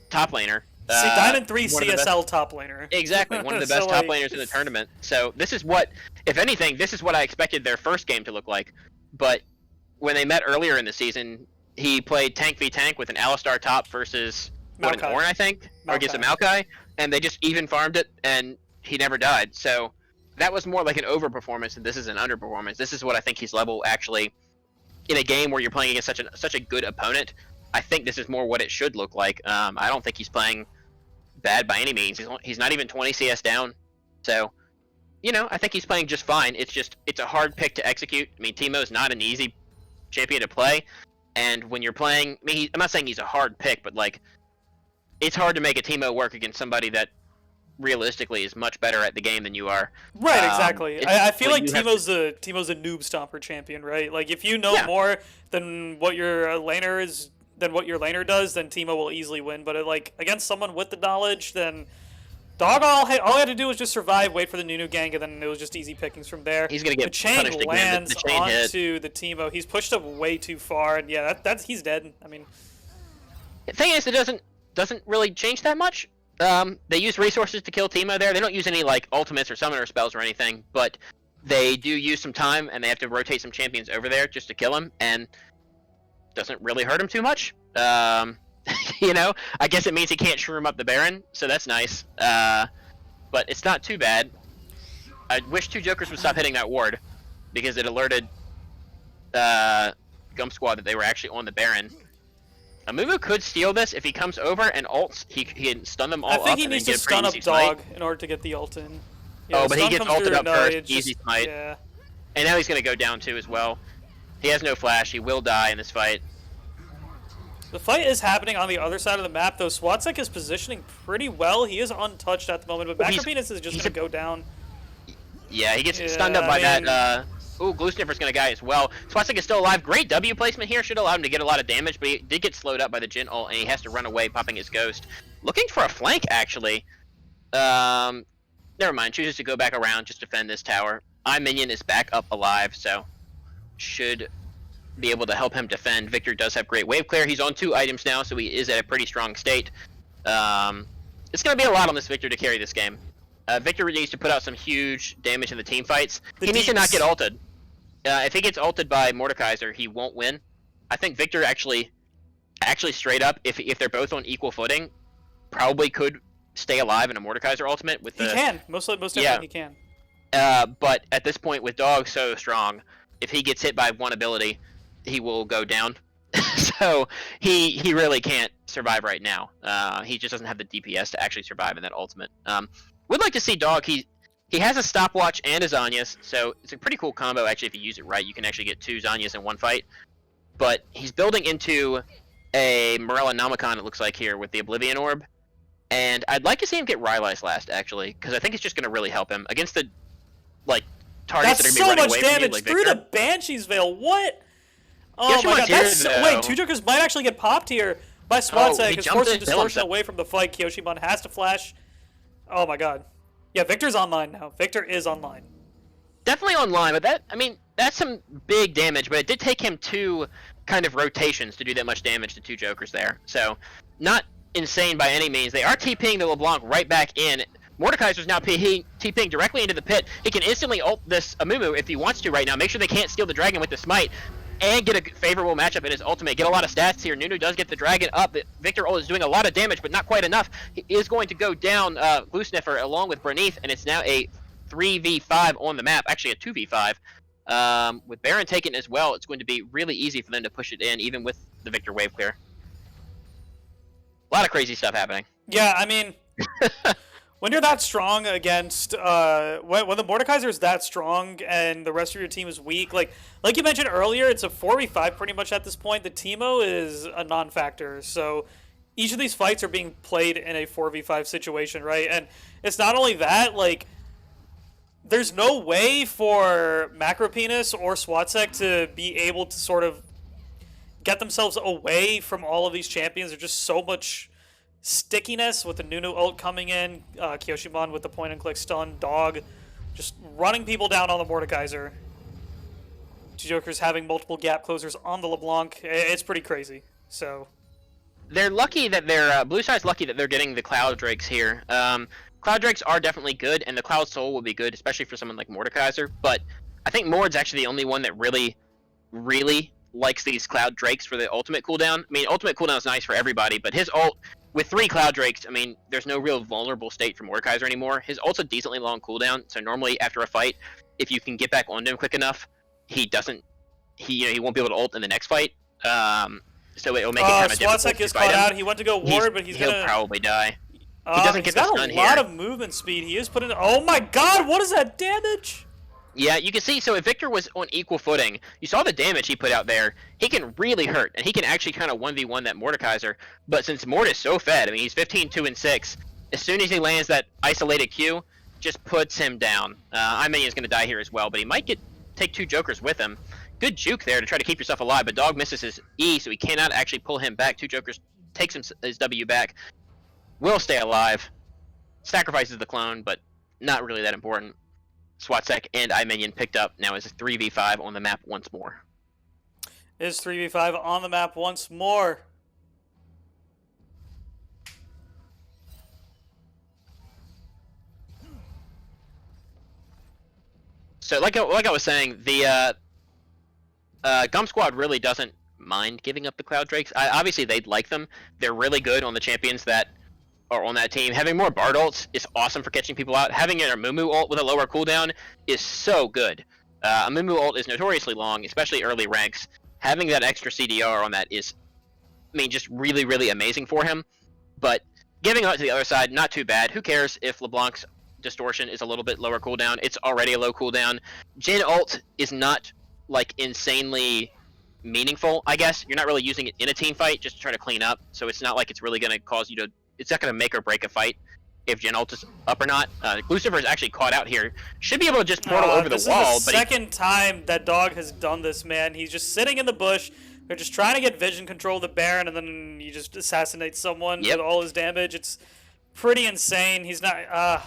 top laner. See, Diamond 3 CSL top laner. Exactly, one of the best top laners in the tournament. So this is what, if anything, this is what I expected their first game to look like. But when they met earlier in the season, he played tank v tank with an Alistar top versus an Ornn, I think, or against a Maokai, and they just even farmed it, and he never died. So that was more like an overperformance, and this is an underperformance. This is what I think he's level actually in a game where you're playing against such a good opponent. I think this is more what it should look like. I don't think he's playing bad by any means. He's not even 20 CS down. So, you know, I think he's playing just fine. It's a hard pick to execute. I mean, Teemo's not an easy champion to play. And when you're playing, I mean, I'm not saying he's a hard pick, but like, it's hard to make a Teemo work against somebody that realistically is much better at the game than you are. Right, exactly. I feel like Teemo's a noob stomper champion, right? Like if you know more than what your laner is than what your laner does, then Teemo will easily win. But like against someone with the knowledge, then Dog all he had to do was just survive, wait for the Nunu gank, and then it was just easy pickings from there. He's gonna get the chain punished again. lands The chain onto the Teemo. He's pushed up way too far, and yeah, that's he's dead. I mean, The thing is, it doesn't really change that much. They use resources to kill Teemo there. They don't use any like ultimates or summoner spells or anything, but they do use some time, and they have to rotate some champions over there just to kill him, and doesn't really hurt him too much. You know, I guess it means he can't shroom up the Baron, so that's nice. But it's not too bad. I wish two Jokers would stop hitting that ward, because it alerted Gum Squad that they were actually on the Baron. Amumu could steal this if he comes over and ults. He can stun them all up. I think he and needs then to get a pretty stun up easy Dog smite. in order to get the ult in. Oh, but he stun gets comes ulted through, up no, first. it's Easy just- smite. Yeah. And now he's gonna go down too as well. He has no flash. He will die in this fight. The fight is happening on the other side of the map, though. Swatsek is positioning pretty well. He is untouched at the moment, but Macropenis is just going to go down. Yeah, he gets stunned up by that. Ooh, Glue Sniffer's gonna die as well. Swatsek is still alive. Great W placement here. Should allow him to get a lot of damage, but he did get slowed up by the Jhin ult, and he has to run away, popping his Ghost. Looking for a flank, actually. Never mind. Chooses to go back around, just defend this tower. Minion is back up alive, so should be able to help him defend. Victor does have great wave clear. He's on 2 items now, so he is at a pretty strong state. It's going to be a lot on this Victor to carry this game. Victor needs to put out some huge damage in the team fights. He needs to not get ulted. If he gets ulted by Mordekaiser, he won't win. I think Victor actually straight up, if they're both on equal footing, probably could stay alive in a Mordekaiser ultimate. With He can. Most definitely Yeah. he can. But at this point, with Dog so strong, if he gets hit by one ability, he will go down. So he really can't survive right now. He just doesn't have the DPS to actually survive in that ultimate. Would like to see Dog. He has a stopwatch and a Zanyas, so it's a pretty cool combo actually if you use it right. You can actually get 2 Zanyas in one fight. But he's building into a Morella Nomicon, it looks like here, with the Oblivion Orb. And I'd like to see him get Rylai's last, actually, because I think it's just going to really help him against the targets That's that are going to be so running much away from you, damage like through Victor. the Banshee's Veil. What? Oh Yoshimon's my god, here, that's so, though. wait, 2 Jokers might actually get popped here by Swatsek. he His jumped forces in, distortion himself. away from the fight. Kyoshimon has to flash. Oh my god. Yeah, Victor's online now. Victor is online. Definitely online, but that's some big damage, but it did take him 2 kind of rotations to do that much damage to 2 Jokers there. So, not insane by any means. They are TPing the LeBlanc right back in. Mordekaiser's now TPing directly into the pit. He can instantly ult this Amumu if he wants to right now. Make sure they can't steal the dragon with the smite. And get a favorable matchup in his ultimate. Get a lot of stats here. Nunu does get the dragon up. Victor ult is doing a lot of damage, but not quite enough. He is going to go down Glue Sniffer along with Berneath, and it's now a 3v5 on the map. Actually, a 2v5. With Baron taken as well, it's going to be really easy for them to push it in, even with the Victor wave clear. A lot of crazy stuff happening. Yeah, I mean, when you're that strong against, when the Mordekaiser is that strong and the rest of your team is weak, like you mentioned earlier, it's a 4v5 pretty much at this point. The Teemo is a non-factor, so each of these fights are being played in a 4v5 situation, right? And it's not only that, like, there's no way for Macropenis or Swatsek to be able to sort of get themselves away from all of these champions. There's just so much stickiness with the Nunu ult coming in, Kyoshimon with the point and click stun, Dog just running people down on the Mordekaiser. 2 Jokers having multiple gap closers on the LeBlanc. It's pretty crazy. So they're lucky that they're Blue Side's lucky that they're getting the Cloud Drakes here. Cloud Drakes are definitely good, and the Cloud Soul will be good, especially for someone like Mordekaiser. But I think Mord's actually the only one that really likes these Cloud Drakes for the ultimate cooldown. I mean, ultimate cooldown is nice for everybody, but his ult with 3 Cloud Drakes, I mean, there's no real vulnerable state for Mordekaiser anymore. His ult's a decently long cooldown, so normally after a fight, if you can get back onto him quick enough, he won't be able to ult in the next fight. So it'll make it kind of difficult Swatsek to is fight caught him. out. He went to go ward, but he'll gonna probably die. He doesn't he's get the got stun a lot here. of movement speed. He is putting. Oh my god! What is that damage? Yeah, you can see, so if Victor was on equal footing, you saw the damage he put out there, he can really hurt, and he can actually kind of 1v1 that Mordekaiser, but since Mord is so fed, I mean, he's 15, 2, and 6, as soon as he lands that isolated Q, just puts him down. Minion is going to die here as well, but he might take 2 Jokers with him. good juke there to try to keep yourself alive, but Dog misses his E, so he cannot actually pull him back. 2 Jokers takes his W back. Will stay alive. Sacrifices the clone, but not really that important. SWATSec and iMinion picked up. Now is a 3v5 on the map once more. Is 3v5 on the map once more. So like I was saying, the Gum Squad really doesn't mind giving up the Cloud Drakes. Obviously, they'd like them. They're really good on the champions that are on that team. Having more Bard ults is awesome for catching people out. Having a Mumu ult with a lower cooldown is so good. A Mumu ult is notoriously long, especially early ranks. Having that extra CDR on that is, I mean, just really, really amazing for him. But giving out to the other side, not too bad. Who cares if LeBlanc's distortion is a little bit lower cooldown? It's already a low cooldown. Jhin ult is not like insanely meaningful, I guess. You're not really using it in a team fight just to try to clean up, so it's not like it's really going to cause you to, it's not going to make or break a fight if Jhin ult is up or not. Lucifer is actually caught out here. Should be able to just portal over the wall. This is the second time that Dog has done this, man. He's just sitting in the bush. They're just trying to get vision control of the Baron, and then you just assassinate someone with all his damage. It's pretty insane. He's not...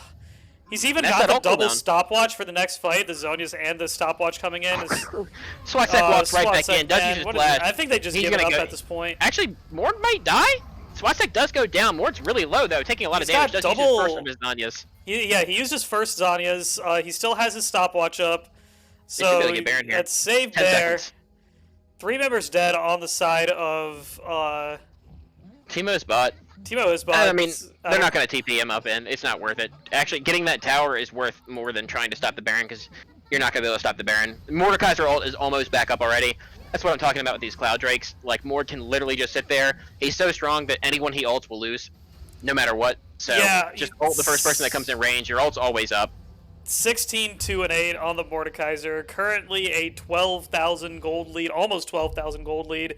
He's even got the double stopwatch for the next fight. The Zonia's and the stopwatch coming in. SWATSec walks right back in. Does use his blast. I think they just give it up at this point. Actually, Mord might die? SWATSec does go down. Mord's really low, though, taking a lot of damage. Does use his first of his Zonias. Yeah, he used his first Zonias. He still has his stopwatch up. So that's saved there. 3 members dead on the side of... Teemo's bot. Teemo is bot. I mean, they're not going to TP him up in. It's not worth it. Actually, getting that tower is worth more than trying to stop the Baron, because you're not going to be able to stop the Baron. Mordekaiser ult is almost back up already. That's what I'm talking about with these Cloud Drakes. Like, Mord can literally just sit there. He's so strong that anyone he ults will lose, no matter what. So, just ult the first person that comes in range. Your ult's always up. 16, 2, and 8 on the Mordekaiser. Currently a 12,000 gold lead, almost 12,000 gold lead.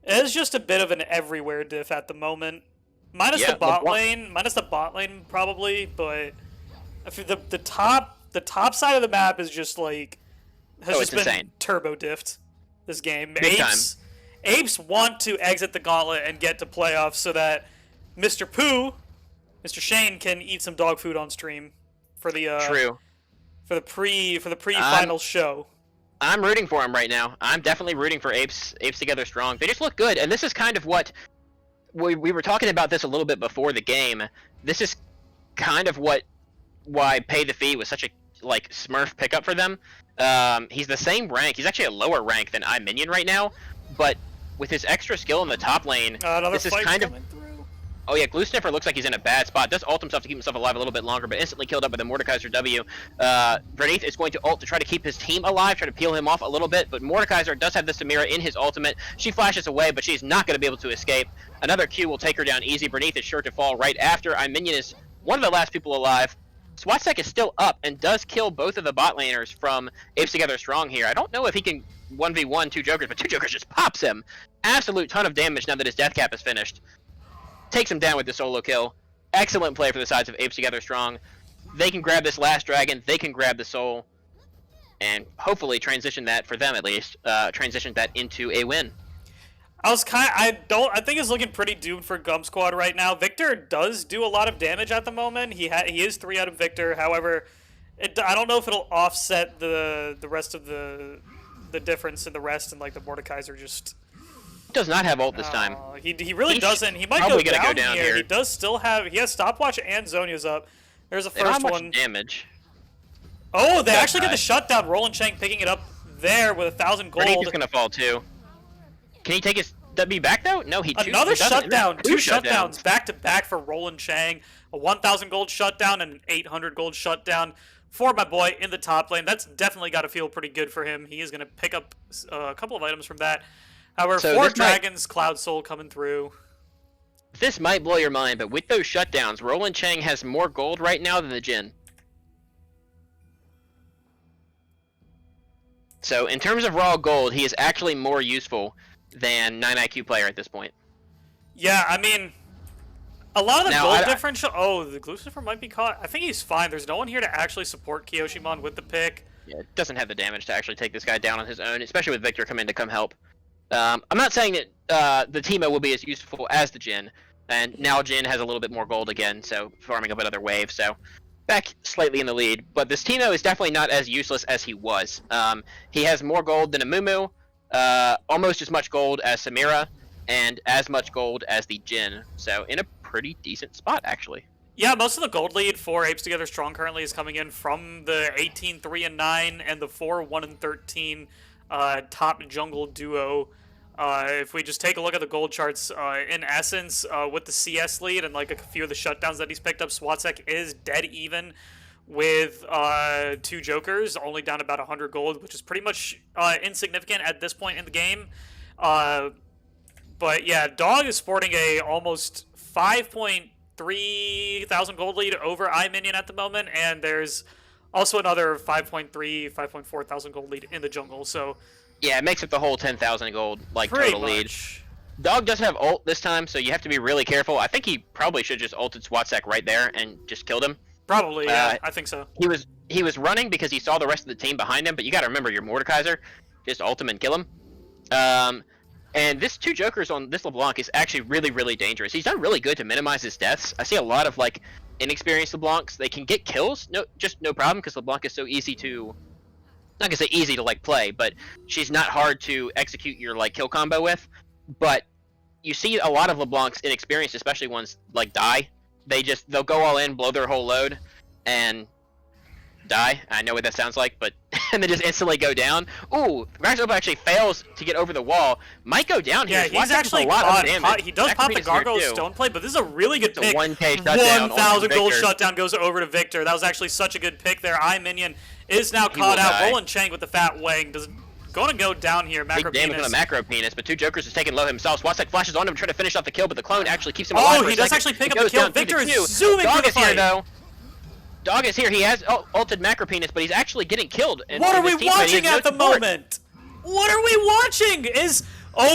It's just a bit of an everywhere diff at the moment. Minus the bot lane probably, but the top side of the map is just like has just been insane. Turbo diffed this game. Apes want to exit the Gauntlet and get to playoffs so that Mr. Pooh, Mr. Shane can eat some dog food on stream for the pre-final show. I'm rooting for him right now. I'm definitely rooting for Apes Together Strong. They just look good, and this is kind of what we were talking about this a little bit before the game. This is kind of why Pay the Fee was such a like Smurf pickup for them. He's the same rank. He's actually a lower rank than iMinion right now, but with his extra skill in the top lane, this is kind of. Oh yeah, Glue Sniffer looks like he's in a bad spot. Does ult himself to keep himself alive a little bit longer, but instantly killed up with a Mordekaiser W. Verneath is going to ult to try to keep his team alive, try to peel him off a little bit, but Mordekaiser does have the Samira in his ultimate. She flashes away, but she's not going to be able to escape. Another Q will take her down easy. Verneath is sure to fall right after. iMinion is one of the last people alive. SWATSec is still up and does kill both of the bot laners from Apes Together Strong here. I don't know if he can 1v1 2 Jokers, but 2 Jokers just pops him. Absolute ton of damage now that his death cap is finished. Takes him down with the solo kill. Excellent play for the sides of Apes Together Strong. They can grab this last dragon. They can grab the soul. And hopefully transition that, for them at least, transition that into a win. I think it's looking pretty doomed for Gum Squad right now. Victor does do a lot of damage at the moment. He is 3 out of Victor. However, I don't know if it'll offset the rest of the difference in the rest, and like the Mordekaiser just does not have ult this time. He really doesn't. He might go down here. He does still have. He has stopwatch and Zonia's up. There's a first one. Damage. Oh, they actually get the shutdown. Roland Chang picking it up there with 1,000 gold. Verneath is gonna fall too. Can he take his W back though? No, another shutdown. 2 shutdowns back to back for Roland Chang. A 1,000 gold shutdown and an 800 gold shutdown for my boy in the top lane. That's definitely got to feel pretty good for him. He is gonna pick up a couple of items from that. However, 4 dragons, Cloud Soul coming through. This might blow your mind, but with those shutdowns, Roland Chang has more gold right now than the Jhin. So in terms of raw gold, he is actually more useful than 9 IQ player at this point. Yeah, I mean, a lot of the gold differential. Oh, the Glucifer might be caught. I think he's fine. There's no one here to actually support Kyoshimon with the pick. Yeah, it doesn't have the damage to actually take this guy down on his own, especially with Victor coming to come help. I'm not saying that the Teemo will be as useful as the Jhin, and now Jhin has a little bit more gold again, so farming up another wave, so back slightly in the lead. But this Teemo is definitely not as useless as he was. He has more gold than a Mumu, almost as much gold as Samira, and as much gold as the Jhin, so in a pretty decent spot, actually. Yeah, most of the gold lead for Apes Together Strong currently is coming in from the 18-3-9 and the 4-1-13 top jungle duo. If we just take a look at the gold charts, in essence, with the CS lead and like a few of the shutdowns that he's picked up, Swatsek is dead even with 2 jokers, only down about 100 gold, which is pretty much insignificant at this point in the game. But yeah, Dog is sporting a almost 5,300 gold lead over iMinion at the moment, and there's also another 5.4 thousand gold lead in the jungle, so yeah, it makes up the whole 10,000 gold like pretty total lead. much. Dog doesn't have ult this time, so you have to be really careful. I think he probably should just ulted Swatsek right there and just killed him. Probably, yeah, I think so. He was running because he saw the rest of the team behind him, but you got to remember your Mordekaiser, just ult him and kill him. And this 2 jokers on this LeBlanc is actually really, really dangerous. He's done really good to minimize his deaths. I see a lot of like inexperienced LeBlancs. They can get kills, no problem, because LeBlanc is so easy to, not gonna say easy to like play, but she's not hard to execute your like kill combo with. But you see a lot of LeBlancs inexperienced, especially ones like die. They'll go all in, blow their whole load, and die. I know what that sounds like, but and then just instantly go down. Ooh, Graxopa actually fails to get over the wall. Might go down here. Yeah, he's actually a lot of damage. He does pop the Gargoyle Stone Plate, but this is a really good pick. 1K shutdown. 1,000 gold shutdown goes over to Victor. That was actually such a good pick there. iMinion is now caught out. Roland Chang with the fat wang going to go down here. Macro Big damage Penis. on the Macro Penis, but 2 jokers is taking low himself. Swatsek flashes on him to try to finish off the kill, but the clone actually keeps him alive. Oh, he does actually pick up the kill. Victor is zooming Dog for the is here, fight. though. Dog is here. He has ulted Macro Penis, but he's actually getting killed. What are we watching at the moment? What are we watching?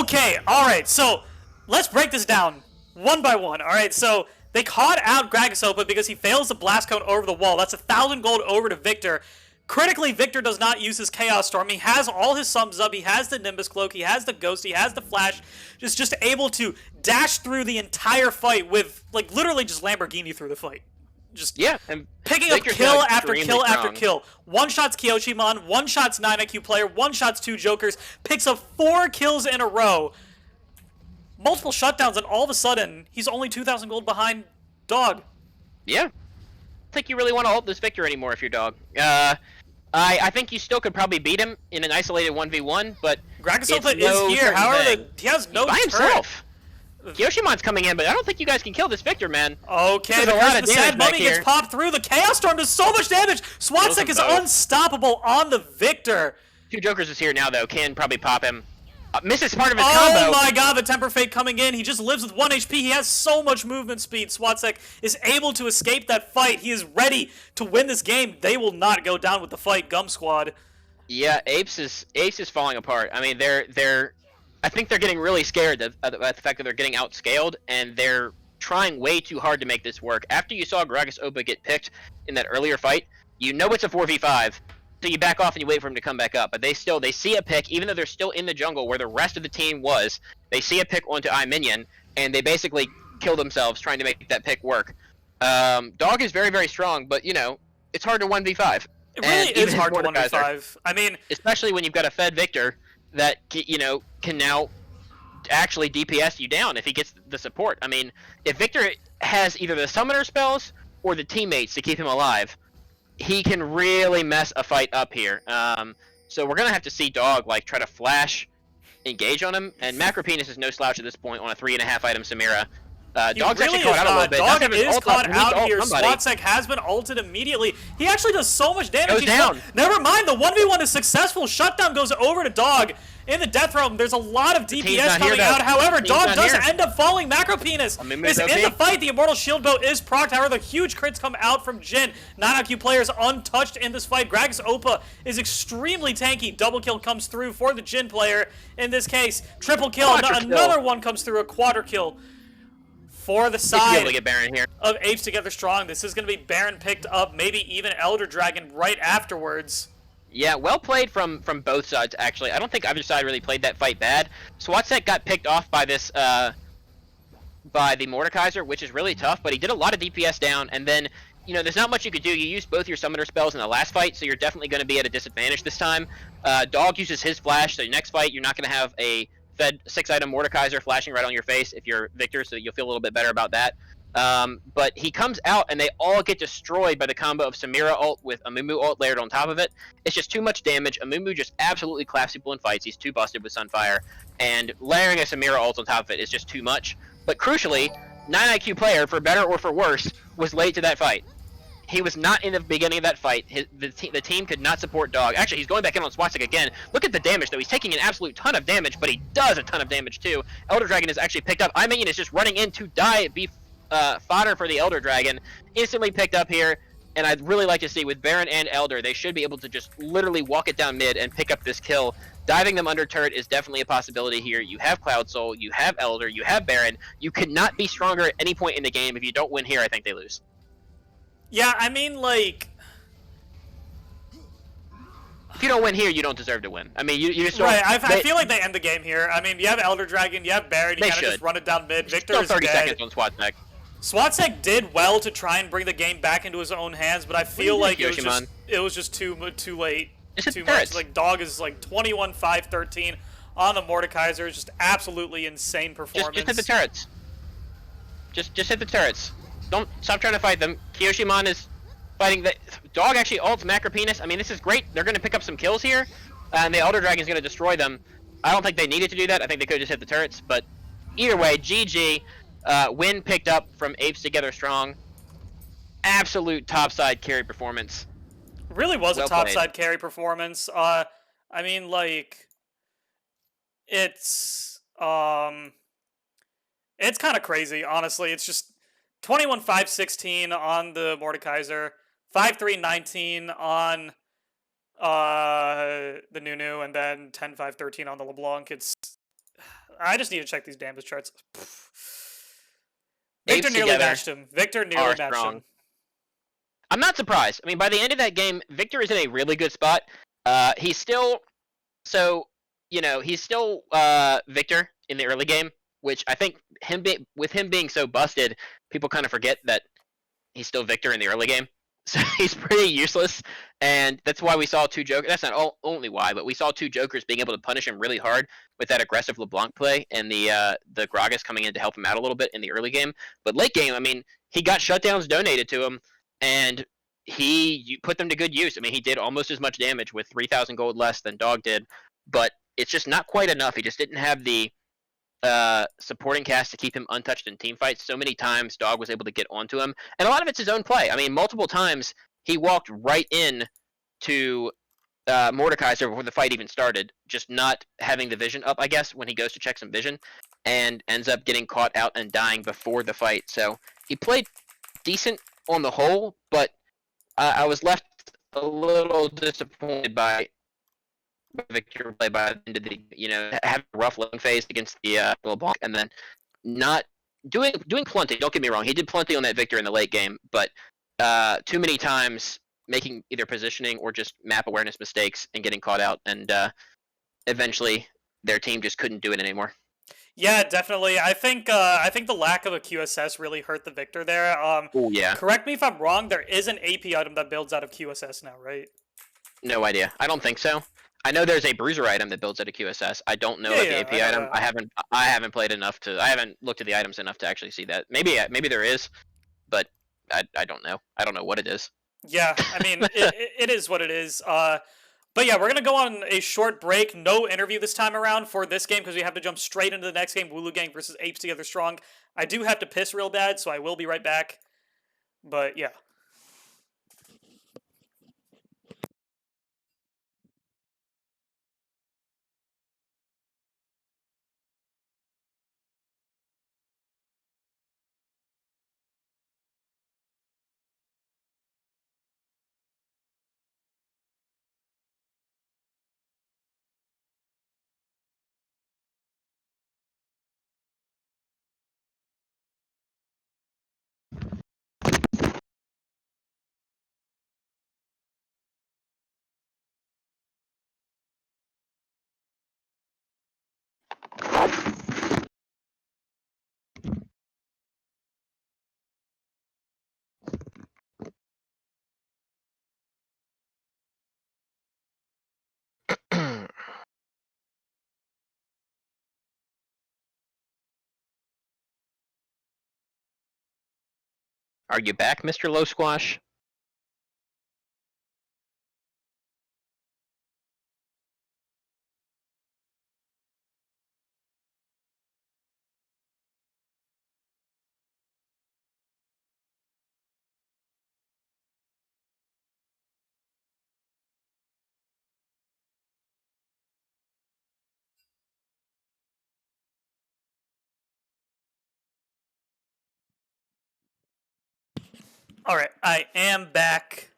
Okay, alright, so let's break this down one by one. Alright, so they caught out Graxopa because he fails the blast cone over the wall. That's 1,000 gold over to Victor. Critically, Victor does not use his Chaos Storm. He has all his sums up. He has the Nimbus Cloak. He has the Ghost. He has the Flash. Just able to dash through the entire fight with, like, literally just Lamborghini through the fight. Just and picking Victor's up kill like after kill strong. after kill. One-shots Kyoshimon, one-shots 9IQ player, one-shots 2 jokers, picks up 4 kills in a row. Multiple shutdowns, and all of a sudden, he's only 2,000 gold behind Dog. Yeah. I don't think you really want to ult this Victor anymore if you're Dog. I think you still could probably beat him in an isolated 1v1, but Graxopa is here. However, he has no by turret. himself. Kyoshimon's coming in, but I don't think you guys can kill this Victor, man. Okay, the Sad Mummy gets popped through. The Chaos Storm does so much damage. Swatsek is unstoppable on the Victor. 2 jokers is here now, though. Can probably pop him. Misses part of his combo. Oh my god, the Temper Fate coming in. He just lives with 1 HP. He has so much movement speed. Swatsek is able to escape that fight. He is ready to win this game. They will not go down with the fight, Gum Squad. Yeah, Apes is falling apart. I mean, I think they're getting really scared at the fact that they're getting outscaled, and they're trying way too hard to make this work. After you saw Graxopa get picked in that earlier fight, you know it's a 4v5. So you back off and you wait for him to come back up. But they see a pick, even though they're still in the jungle where the rest of the team was, they see a pick onto iMinion, and they basically kill themselves trying to make that pick work. Dog is very, very strong, but, you know, it's hard to 1v5. It really is hard to 1v5. I mean... especially when you've got a fed Victor that, you know, can now actually DPS you down if he gets the support. I mean, if Victor has either the summoner spells or the teammates to keep him alive, he can really mess a fight up here. So we're gonna have to see Dog like try to flash engage on him, and Macro Penis is no slouch at this point on a 3.5 item Samira. Dog's really actually caught out a little bit. Dog is caught out here. Swatsek has been ulted immediately. He actually does so much damage. Goes down. Never mind, the 1v1 is successful. Shutdown goes over to Dog. In the Death Realm, there's a lot of DPS coming out. However, Dog does end up falling. Macro Penis is in the fight. The Immortal Shield Bow is procced. However, the huge crits come out from Jhin. 9IQ players untouched in this fight. Graxopa is extremely tanky. Double kill comes through for the Jhin player. In this case, triple kill. Another one comes through, a quadra kill. For the side to get Baron here. of Apes Together Strong, this is going to be Baron picked up, maybe even Elder Dragon right afterwards. Yeah, well played from both sides, actually. I don't think either side really played that fight bad. Swatsek got picked off by this by the Mordekaiser, which is really tough, but he did a lot of DPS down, and then, you know, there's not much you could do. You used both your summoner spells in the last fight, so you're definitely going to be at a disadvantage this time. Dog uses his flash, so next fight you're not going to have a fed 6-item Mordekaiser flashing right on your face if you're Victor, so you'll feel a little bit better about that. But he comes out, and they all get destroyed by the combo of Samira ult with Amumu ult layered on top of it. It's just too much damage. Amumu just absolutely claps people in fights. He's too busted with Sunfire, and layering a Samira ult on top of it is just too much. But crucially, 9IQ player, for better or for worse, was late to that fight. He was not in the beginning of that fight. The team could not support Dog. Actually, he's going back in on Swatsik again. Look at the damage, though. He's taking an absolute ton of damage, but he does a ton of damage, too. Elder Dragon is actually picked up. iMinion is just running in to die, be fodder for the Elder Dragon. Instantly picked up here, and I'd really like to see, with Baron and Elder, they should be able to just literally walk it down mid and pick up this kill. Diving them under turret is definitely a possibility here. You have Cloud Soul, you have Elder, you have Baron. You cannot be stronger at any point in the game. If you don't win here, I think they lose. Yeah, I mean, like, if you don't win here, you don't deserve to win. I mean, you just don't. Right, I feel like they end the game here. I mean, you have Elder Dragon, you have Baron, you kind of just run it down mid. Victor is 30 dead. seconds on Swatsek. Swatsek did well to try and bring the game back into his own hands, but I feel like it was just too late. Too much. Like, Dog is like 21, 5, 13 on the Mordekaiser. It's just absolutely insane performance. Just hit the turrets. Just hit the turrets. Don't stop trying to fight them. Kiyoshiman is fighting the Dog. Actually ults Macropenis. I mean, this is great. They're going to pick up some kills here, and the Elder Dragon is going to destroy them. I don't think they needed to do that. I think they could have just hit the turrets. But either way, GG. Win picked up from Apes Together Strong. Absolute topside carry performance. Really was a topside carry performance. I mean, like, it's kind of crazy, honestly. It's just 21-5-16 on the Mordekaiser, 5-3-19 on the Nunu, and then 10-5-13 on the LeBlanc. I just need to check these damage charts. Victor nearly matched him. I'm not surprised. I mean, by the end of that game, Victor is in a really good spot. He's still, he's still Victor in the early game, which I think with him being so busted, people kind of forget that he's still Victor in the early game. So he's pretty useless, and that's why we saw two Jokers. That's not only why, but we saw two Jokers being able to punish him really hard with that aggressive LeBlanc play, and the Gragas coming in to help him out a little bit in the early game. But late game, I mean, he got shutdowns donated to him, and he put them to good use. I mean, he did almost as much damage with 3,000 gold less than Dog did, but it's just not quite enough. He just didn't have the supporting cast to keep him untouched in team fights. So many times Dog was able to get onto him, and a lot of it's his own play. I mean, multiple times he walked right in to Mordekaiser before the fight even started, just not having the vision up, I guess, when he goes to check some vision, and ends up getting caught out and dying before the fight. So he played decent on the whole, but I was left a little disappointed by Victor play by the end of the, having a rough lane phase against the LeBlanc, and then not doing plenty. Don't get me wrong, he did plenty on that Victor in the late game, but too many times making either positioning or just map awareness mistakes and getting caught out, and eventually their team just couldn't do it anymore. Yeah, definitely. I think the lack of a QSS really hurt the Victor there. Yeah. Correct me if I'm wrong. There is an AP item that builds out of QSS now, right? No idea. I don't think so. I know there's a bruiser item that builds out of QSS. I don't know about the AP item. I haven't played enough to. I haven't looked at the items enough to actually see that. Maybe there is, but I don't know. I don't know what it is. Yeah, I mean it is what it is. But yeah, we're gonna go on a short break. No interview this time around for this game because we have to jump straight into the next game. Wooloo Gang versus Apes Together Strong. I do have to piss real bad, so I will be right back. But yeah. Are you back, Mr. Low Squash? All right, I am back.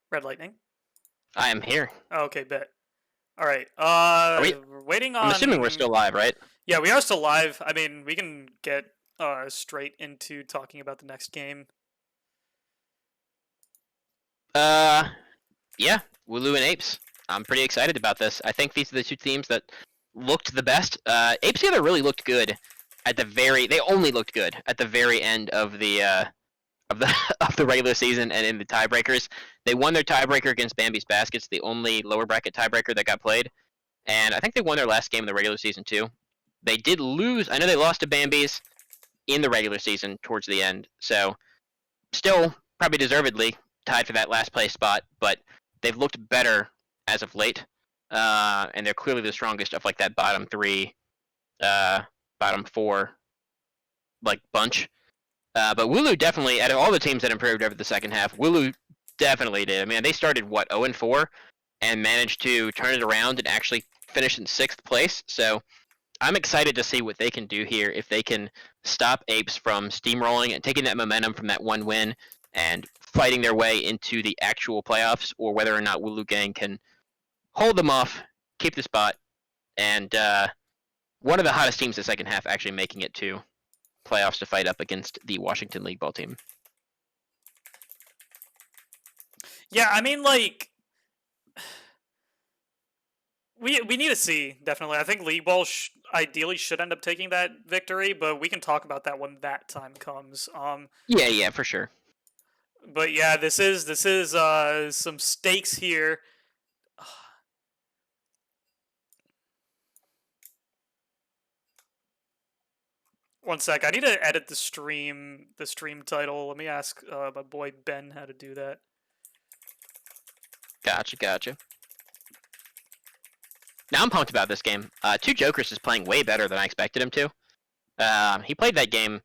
Red Lightning. I am here. Okay, bet. All right. Are we? We're waiting I'm assuming we're on. still live, right? Yeah, we are still live. I mean, we can get straight into talking about the next game. Yeah, Wooloo and Apes. I'm pretty excited about this. I think these are the two teams that looked the best. Apes together really looked good at the very. They only looked good at the very end of the of the of the regular season and in the tiebreakers. They won their tiebreaker against Bambi's Baskets, the only lower bracket tiebreaker that got played, and I think they won their last game in the regular season too. They did lose. I know they lost to Bambi's in the regular season towards the end, so still probably deservedly tied for that last place spot, but they've looked better as of late, and they're clearly the strongest of like that bottom three, bottom four, like bunch. But Wooloo definitely, out of all the teams that improved over the second half, Wooloo definitely did. I mean, they started what 0-4, and managed to turn it around and actually finish in 6th place. So I'm excited to see what they can do here if they can stop Apes from steamrolling and taking that momentum from that one win and fighting their way into the actual playoffs, or whether or not Wooloo Gang can hold them off, keep the spot, and one of the hottest teams the second half actually making it to playoffs to fight up against the Washington League Ball team. Yeah, I mean, like, we need to see, definitely. I think League Ball ideally should end up taking that victory, but we can talk about that when that time comes. Yeah, for sure. But yeah, this is some stakes here. One sec, I need to edit the stream title. Let me ask my boy Ben how to do that. Gotcha. Now I'm pumped about this game. Two Jokers is playing way better than I expected him to. He played that game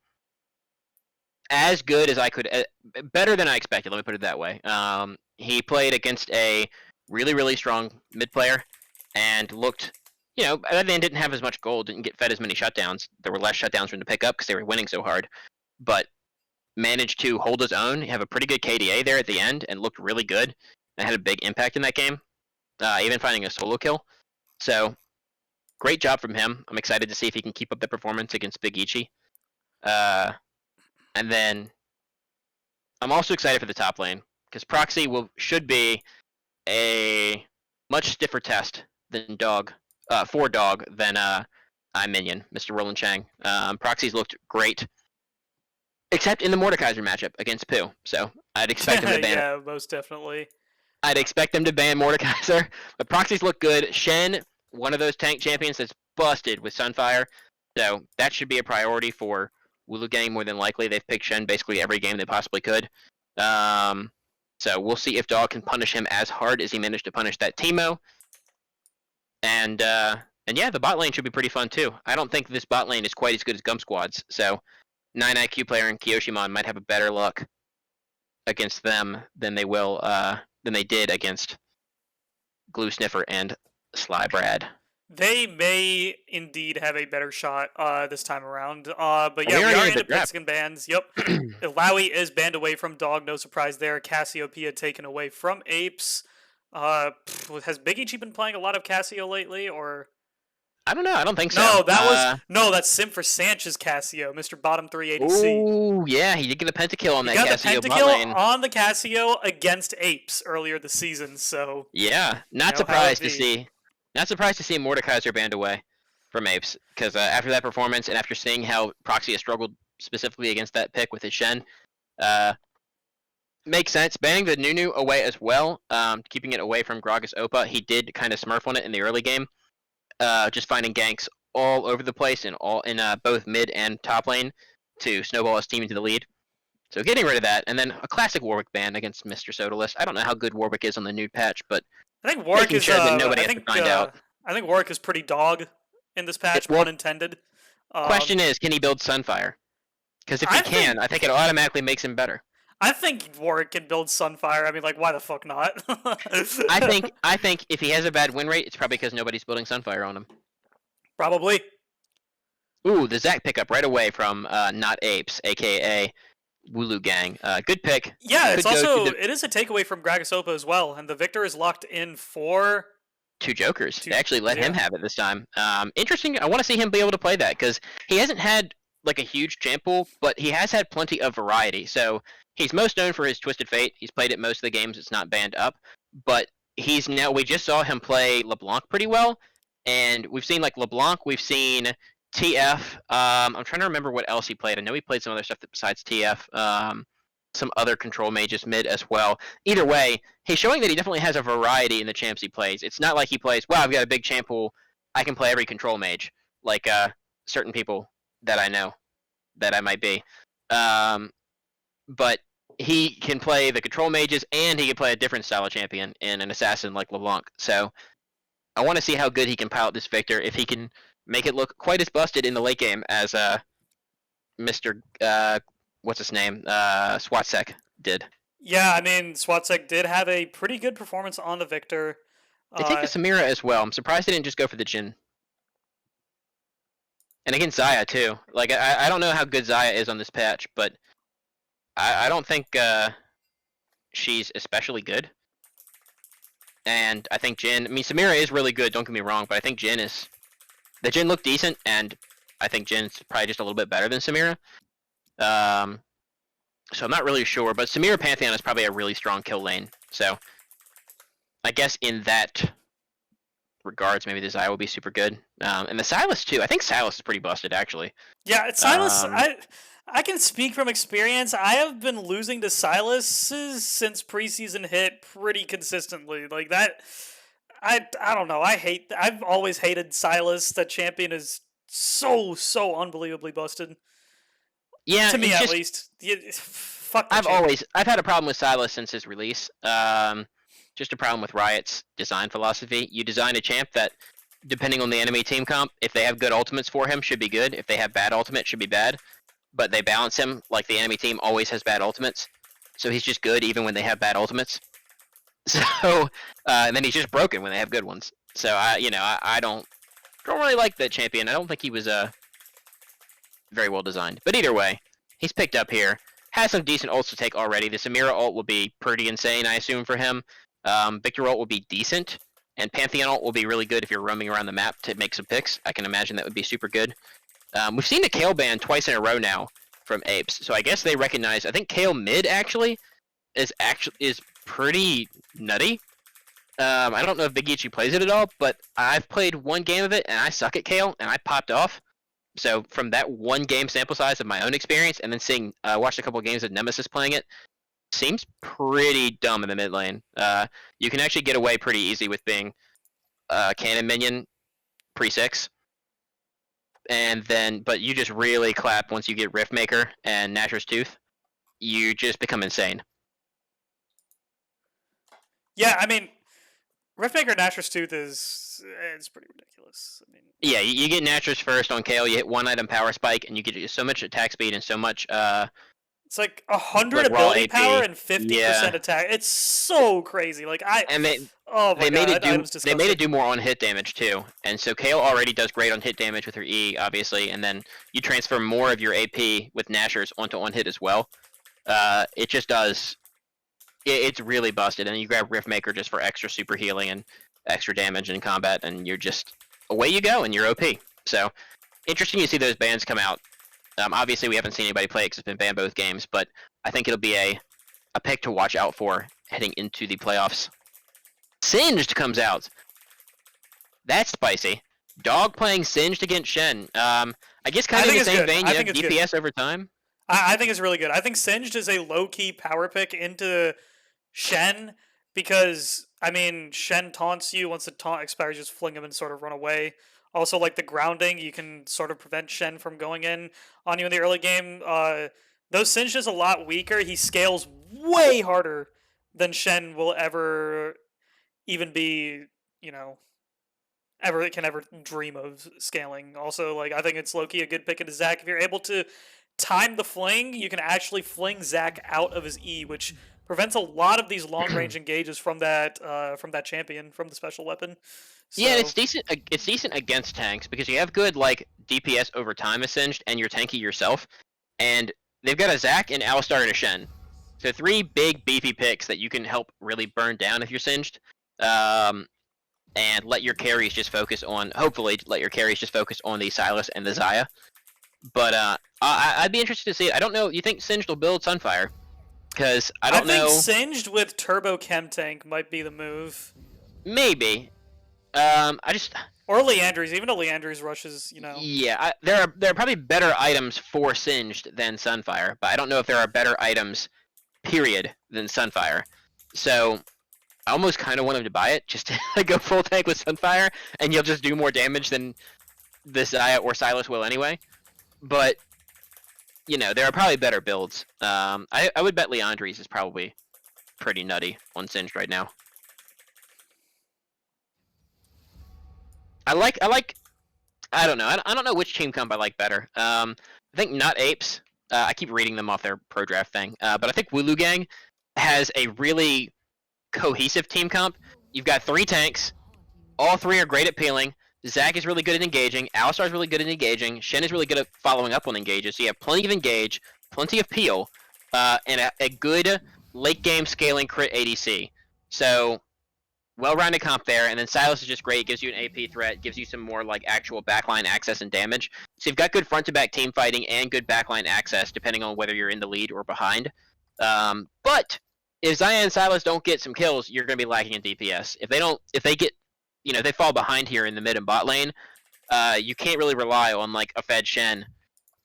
as good as I could, better than I expected. Let me put it that way. He played against a really, really strong mid player and looked, at the end didn't have as much gold, didn't get fed as many shutdowns. There were less shutdowns for him to pick up because they were winning so hard, but managed to hold his own, have a pretty good KDA there at the end, and looked really good and had a big impact in that game, even finding a solo kill. So, great job from him. I'm excited to see if he can keep up the performance against Big Ichi. And then I'm also excited for the top lane, because Proxy should be a much stiffer test than for Dog than iMinion, Mr. Roland Chang. Proxy's looked great, except in the Mordekaiser matchup against Pooh. So I'd expect him to ban. Yeah, most definitely. I'd expect them to ban Mordekaiser, but Proxy's look good. Shen, one of those tank champions that's busted with Sunfire, so that should be a priority for Wooloo Gang more than likely. They've picked Shen basically every game they possibly could. So we'll see if Dog can punish him as hard as he managed to punish that Teemo. And yeah, the bot lane should be pretty fun too. I don't think this bot lane is quite as good as Gum Squad's, so 9 IQ player and Kyoshimon might have a better luck against them than they did against Glue Sniffer and Sly Brad. They may indeed have a better shot this time around. But yeah, we are into picks and bans. Yep. Lowy is banned away from Dog. No surprise there. Cassiopeia taken away from Apes. Has Big Ichi been playing a lot of Cassio lately, or? I don't know. I don't think so. No, that's Sim for Sanchez Cassio, Mr. Bottom 3 ADC. Oh, yeah, he did get a pentakill on that Cassio bot lane. He got the pentakill on the Cassio against Apes earlier this season, so... Yeah, not surprised to see Mordekaiser banned away from Apes, because after that performance, and after seeing how Proxy has struggled specifically against that pick with his Shen, makes sense. Banning the Nunu away as well, keeping it away from Gragas Opa. He did kind of smurf on it in the early game, just finding ganks all over the place and all in both mid and top lane to snowball his team into the lead. So getting rid of that, and then a classic Warwick ban against Mr. Sodalist. I don't know how good Warwick is on the nude patch, but I think Warwick making is. sure that nobody has to find out. I think Warwick is pretty dog in this patch, pun intended. Question is, can he build Sunfire? Because if he can, I think it automatically makes him better. I think Warwick can build Sunfire. I mean, like, why the fuck not? I think if he has a bad win rate, it's probably because nobody's building Sunfire on him. Probably. Ooh, the Zac pickup right away from Not Apes, aka Wooloo Gang. Good pick. Yeah, it's also it is a takeaway from Gragasopa as well, and the victor is locked in for 2 Jokers. They actually let him have it this time. Interesting. I want to see him be able to play that because he hasn't had like a huge champ pool, but he has had plenty of variety. So he's most known for his Twisted Fate. He's played it most of the games. It's not banned up, but he's now. We just saw him play LeBlanc pretty well, and we've seen like LeBlanc. We've seen TF. I'm trying to remember what else he played. I know he played some other stuff besides TF. Some other control mages mid as well. Either way, he's showing that he definitely has a variety in the champs he plays. It's not like he plays, wow, I've got a big champ pool. I can play every control mage, like certain people that I know that I might be. But he can play the control mages, and he can play a different style of champion in an assassin like LeBlanc. So I want to see how good he can pilot this Victor, if he can make it look quite as busted in the late game as Mr. What's his name? Swatsek did. Yeah, I mean, Swatsek did have a pretty good performance on the Victor. They take the Samira as well. I'm surprised they didn't just go for the Jhin. And against Xayah, too. Like, I don't know how good Xayah is on this patch, but I don't think she's especially good. And I think Jhin... I mean, Samira is really good, don't get me wrong, but I think Jhin is... The Jhin looked decent, and I think Jin's probably just a little bit better than Samira. So I'm not really sure, but Samira Pantheon is probably a really strong kill lane. So I guess in that regards, maybe the Xayah will be super good. And the Sylas too. I think Sylas is pretty busted actually. Yeah, Sylas. I can speak from experience. I have been losing to Sylas since preseason hit pretty consistently. Like that. I don't know. I've always hated Sylas. That champion is so unbelievably busted. Yeah, to me at least. Fuck. I've had a problem with Sylas since his release. Just a problem with Riot's design philosophy. You design a champ that, depending on the enemy team comp, if they have good ultimates for him, should be good. If they have bad ultimates, should be bad. But they balance him like the enemy team always has bad ultimates. So he's just good even when they have bad ultimates. So, and then he's just broken when they have good ones. So I don't really like that champion. I don't think he was very well designed. But either way, he's picked up here. Has some decent ults to take already. The Samira ult will be pretty insane, I assume, for him. Victor ult will be decent. And Pantheon ult will be really good if you're roaming around the map to make some picks. I can imagine that would be super good. We've seen the Kayle ban twice in a row now from Apes. So I guess they recognize... I think Kayle mid, actually, is pretty nutty. I don't know if Big Ichi plays it at all, but I've played one game of it, and I suck at Kayle, and I popped off. So from that one game sample size of my own experience, and then watched a couple of games of Nemesis playing it, seems pretty dumb in the mid lane. You can actually get away pretty easy with being cannon minion pre-6. But you just really clap once you get Riftmaker and Nashor's Tooth. You just become insane. Yeah, I mean, Riftmaker Nashor's Tooth it's pretty ridiculous. I mean, yeah, you get Nashor's first on Kayle, you hit one item power spike, and you get so much attack speed and so much... it's like 100 ability power and 50% attack. It's so crazy. Like they made it do more on hit damage too. And so Kayle already does great on hit damage with her E, obviously, and then you transfer more of your AP with Nashor's onto on hit as well. It just does... It's really busted, and you grab Riftmaker just for extra super healing and extra damage in combat, and you're just... away you go, and you're OP. So, interesting to see those bans come out. Obviously, we haven't seen anybody play it because it's been banned both games, but I think it'll be a pick to watch out for heading into the playoffs. Singed comes out. That's spicy. Dog playing Singed against Shen. I guess kind of in the same vein, you have DPS over time. I think it's really good. I think Singed is a low-key power pick into Shen because, I mean, Shen taunts you. Once the taunt expires, just fling him and sort of run away. Also, like the grounding, you can sort of prevent Shen from going in on you in the early game. Though Singed is a lot weaker, he scales way harder than Shen will ever even be, you know, ever dream of scaling. Also, like I think it's low key a good pick into Zac. If you're able to time the fling, you can actually fling Zac out of his E, which prevents a lot of these long range engages from that champion, from the special weapon. Yeah, and So it's decent. It's decent against tanks because you have good like DPS over time, Singed, and you're tanky yourself. And they've got a Zac, an Alistar, and a Shen. So 3 big beefy picks that you can help really burn down if you're Singed. And let your carries just focus on. Hopefully, let your carries just focus on the Sylas and the Xayah. But I'd be interested to see it. I don't know. You think Singed will build Sunfire? Because I don't think know. Singed with Turbo Chem Tank might be the move. Maybe. I just. Or Leandry's, even though Leandry's rushes, Yeah, there are probably better items for Singed than Sunfire, but I don't know if there are better items, period, than Sunfire. So I almost kind of want him to buy it, just to go full tank with Sunfire, and you'll just do more damage than this Xayah or Sylas will anyway. But there are probably better builds. I would bet Leandry's is probably pretty nutty on Singed right now. I don't know. I don't know which team comp I like better. I think Not Apes. I keep reading them off their pro draft thing. But I think Wooloo Gang has a really cohesive team comp. You've got 3 tanks. All 3 are great at peeling. Zac is really good at engaging. Alistar is really good at engaging. Shen is really good at following up on engages. So you have plenty of engage, plenty of peel, and a good late game scaling crit ADC. So well-rounded comp there, and then Sylas is just great. It gives you an AP threat, gives you some more like actual backline access and damage. So you've got good front-to-back team fighting and good backline access, depending on whether you're in the lead or behind. But if Xayah and Sylas don't get some kills, you're going to be lacking in DPS. If they get, if they fall behind here in the mid and bot lane, you can't really rely on like a fed Shen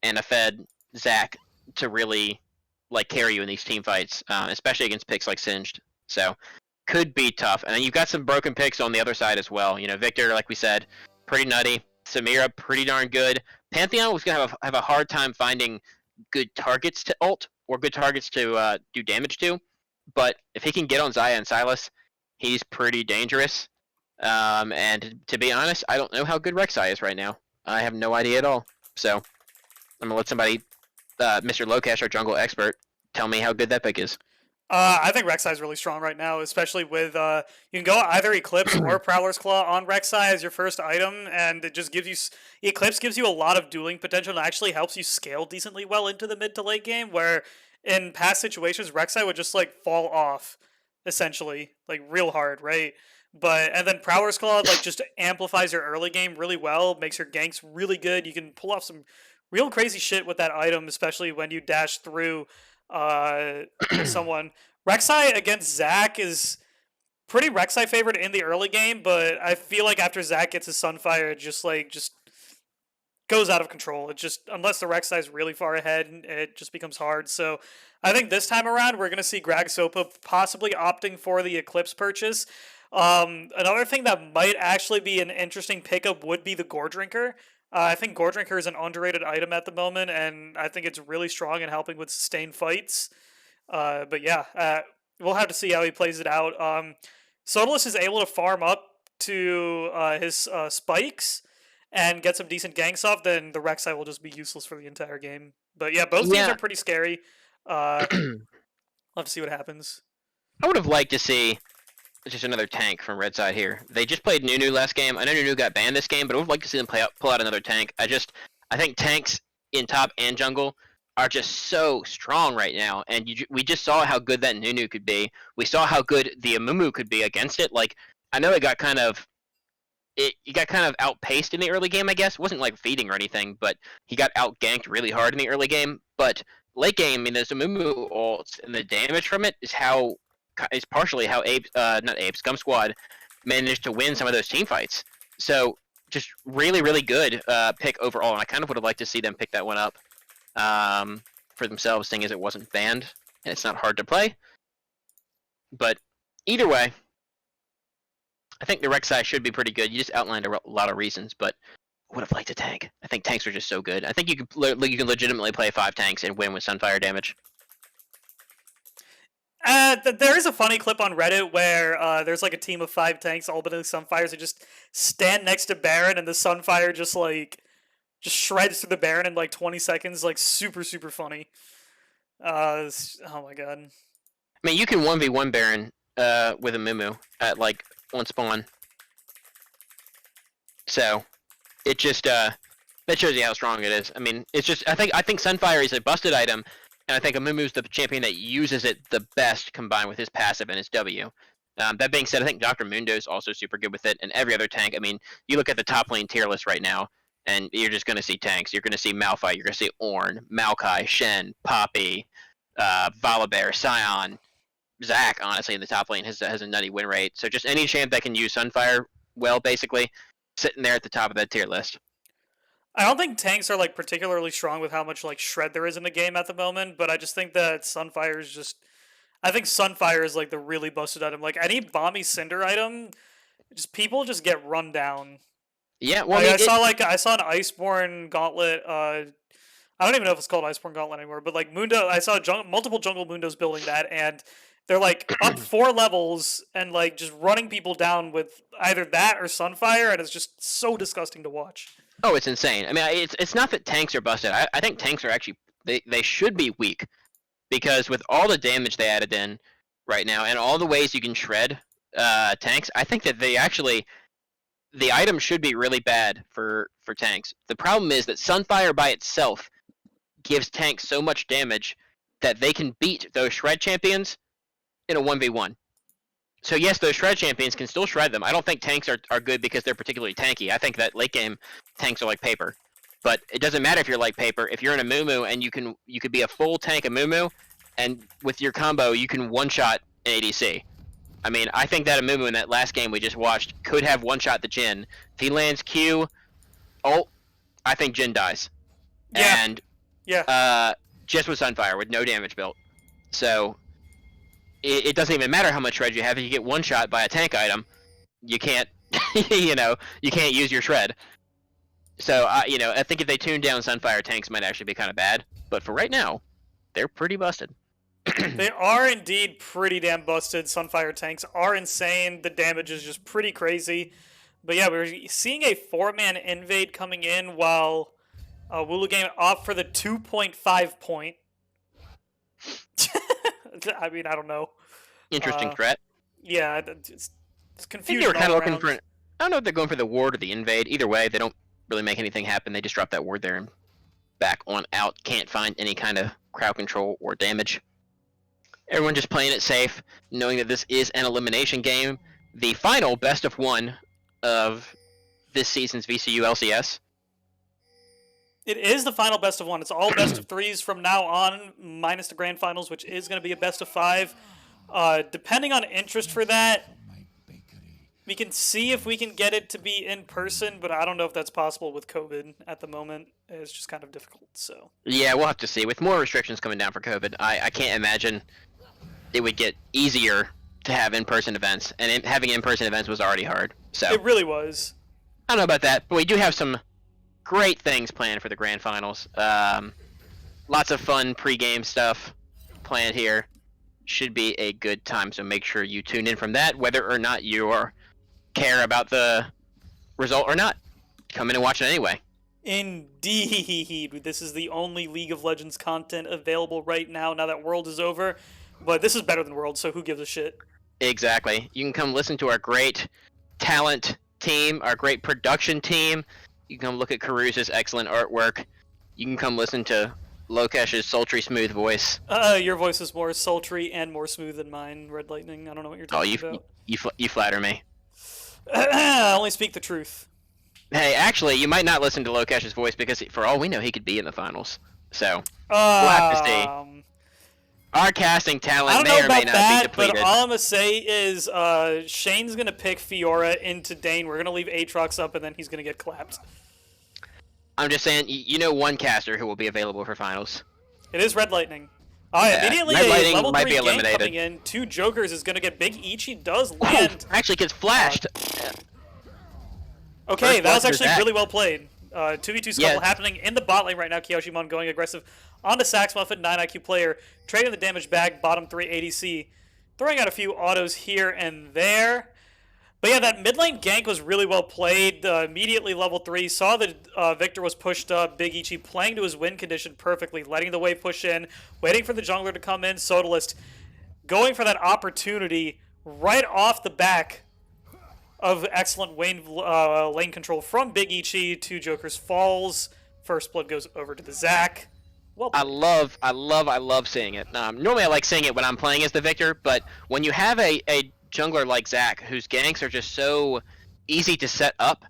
and a fed Zac to really like carry you in these team fights, especially against picks like Singed. So could be tough. And then you've got some broken picks on the other side as well. Victor, like we said, pretty nutty. Samira, pretty darn good. Pantheon was going to have a hard time finding good targets to ult or good targets to do damage to. But if he can get on Xayah and Sylas, he's pretty dangerous. And to be honest, I don't know how good Rek'Sai is right now. I have no idea at all. So I'm going to let somebody, Mr. Lokesh, our jungle expert, tell me how good that pick is. I think Rek'Sai is really strong right now, especially with you can go either Eclipse or Prowler's Claw on Rek'Sai as your first item, and it just gives you Eclipse gives you a lot of dueling potential and actually helps you scale decently well into the mid to late game. Where in past situations, Rek'Sai would just like fall off, essentially, like real hard, right? And then Prowler's Claw like just amplifies your early game really well, makes your ganks really good. You can pull off some real crazy shit with that item, especially when you dash through someone. Rek'Sai against Zac is pretty Rek'Sai favored in the early game, but I feel like after Zac gets his Sunfire, it just goes out of control. It just, unless the Rek'Sai is really far ahead, it just becomes hard. So I think this time around, we're going to see Greg Sopa possibly opting for the Eclipse purchase. Another thing that might actually be an interesting pickup would be the Gore Drinker. I think Gore Drinker is an underrated item at the moment, and I think it's really strong in helping with sustained fights. But yeah, we'll have to see how he plays it out. Sodalist is able to farm up to his spikes and get some decent ganks off, then the Rek'Sai will just be useless for the entire game. But yeah, both teams are pretty scary. Love to see what happens. I would have liked to see just another tank from Red Side here. They just played Nunu last game. I know Nunu got banned this game, but I would like to see them pull out another tank. I think tanks in top and jungle are just so strong right now, and we just saw how good that Nunu could be. We saw how good the Amumu could be against it. Like, I know it got kind of outpaced in the early game, I guess. It wasn't like feeding or anything, but he got outganked really hard in the early game. But late game, I mean, those Amumu ults and the damage from it is partially how Scum Squad managed to win some of those team fights. So just really, really good pick overall, and I kind of would have liked to see them pick that one up for themselves, seeing as it wasn't banned and it's not hard to play. But either way, I think the Rek'Sai should be pretty good. You just outlined a lot of reasons, but would have liked a tank. I think tanks are just so good. I think you can legitimately play 5 tanks and win with Sunfire damage. There is a funny clip on Reddit where there's like a team of 5 tanks, all but the Sunfires, that just stand next to Baron, and the Sunfire just shreds through the Baron in like 20 seconds. Like super funny. Oh my god. I mean, you can 1v1 Baron with a Moo at like one spawn. So it just that shows you how strong it is. I mean, it's just I think Sunfire is a busted item, and I think Amumu's the champion that uses it the best combined with his passive and his W. That being said, I think Dr. Mundo is also super good with it, and every other tank. I mean, you look at the top lane tier list right now, and you're just going to see tanks. You're going to see Malphite, you're going to see Ornn, Maokai, Shen, Poppy, Volibear, Scion, Zac, honestly, in the top lane has a nutty win rate. So just any champ that can use Sunfire well, basically, sitting there at the top of that tier list. I don't think tanks are like particularly strong with how much like shred there is in the game at the moment, but I just think that Sunfire is just. I think Sunfire is like the really busted item. Like any Bomby Cinder item, people just get run down. Yeah, well, like, I saw an Iceborne Gauntlet. I don't even know if it's called Iceborne Gauntlet anymore, but like Mundo, I saw multiple Jungle Mundos building that, and they're like up 4 levels and like just running people down with either that or Sunfire, and it's just so disgusting to watch. Oh, it's insane. I mean, it's not that tanks are busted. I think tanks are actually they should be weak, because with all the damage they added in right now and all the ways you can shred tanks, I think that the item should be really bad for tanks. The problem is that Sunfire by itself gives tanks so much damage that they can beat those shred champions in a 1v1. So yes, those shred champions can still shred them. I don't think tanks are good because they're particularly tanky. I think that late game tanks are like paper. But it doesn't matter if you're like paper. If you're in a Moo and you could be a full tank of Moo, and with your combo you can one-shot an ADC. I mean, I think that a Moo in that last game we just watched could have one-shot the Jhin. If he lands Q, ult, I think Jhin dies. Yeah. And yeah, just with Sunfire with no damage built. So it doesn't even matter how much shred you have. If you get one shot by a tank item, you can't you can't use your shred. So I think if they tune down Sunfire, tanks might actually be kind of bad. But for right now, they're pretty busted. They are indeed pretty damn busted. Sunfire tanks are insane. The damage is just pretty crazy. But yeah, we're seeing a 4-man invade coming in while Wooloo Game off for the 2.5 point. I mean, I don't know. Interesting threat. Yeah, it's I think confusing. they were kind of looking for. I don't know if they're going for the ward or the invade. Either way, they don't really make anything happen. They just drop that ward there and back on out. Can't find any kind of crowd control or damage. Everyone just playing it safe, knowing that this is an elimination game. The final best of 1 of this season's VCU LCS. It is the final best of 1. It's all best of 3s from now on, minus the grand finals, which is going to be a best of 5. Depending on interest for that, we can see if we can get it to be in person, but I don't know if that's possible with COVID at the moment. It's just kind of difficult. So Yeah, we'll have to see. With more restrictions coming down for COVID, I can't imagine it would get easier to have in-person events, and having in-person events was already hard. So it really was. I don't know about that, but we do have some great things planned for the grand finals. Lots of fun pre-game stuff planned here. Should be a good time, so make sure you tune in from that, whether or not you care about the result or not. Come in and watch it anyway. Indeed. This is the only League of Legends content available right now that World is over. But this is better than World, so who gives a shit? Exactly. You can come listen to our great talent team, our great production team. You can come look at Carusa's excellent artwork. You can come listen to Lokesh's sultry, smooth voice. Your voice is more sultry and more smooth than mine, Red Lightning. I don't know what you're talking about. You flatter me. I only speak the truth. Hey, actually, you might not listen to Lokesh's voice because, for all we know, he could be in the finals. So, we'll have to see. Our casting talent may or may not be depleted. But all I'm going to say is Shane's going to pick Fiora into Dane. We're going to leave Aatrox up, and then he's going to get clapped. I'm just saying, you know one caster who will be available for finals. It is Red Lightning. Immediately Red Lightning a level might 3 be gank eliminated. coming in. 2 Jokers is going to get big. Ichi does land. Actually gets flashed. Okay, that was actually Zac. really well played. 2v2 scuffle happening in the bot lane right now. Kyoshimon going aggressive on the Sax Muffin, 9 IQ player, trading the damage back, bottom 3 ADC, throwing out a few autos here and there. But yeah, that mid lane gank was really well played. Immediately level 3, saw that Victor was pushed up, Big Ichi playing to his win condition perfectly, letting the wave push in, waiting for the jungler to come in, Sodalist going for that opportunity right off the back of excellent lane control from Big Ichi. 2 Jokers falls. First blood goes over to the Zac. Well, I love seeing it. Normally I like seeing it when I'm playing as the Victor, but when you have a jungler like Zac, whose ganks are just so easy to set up,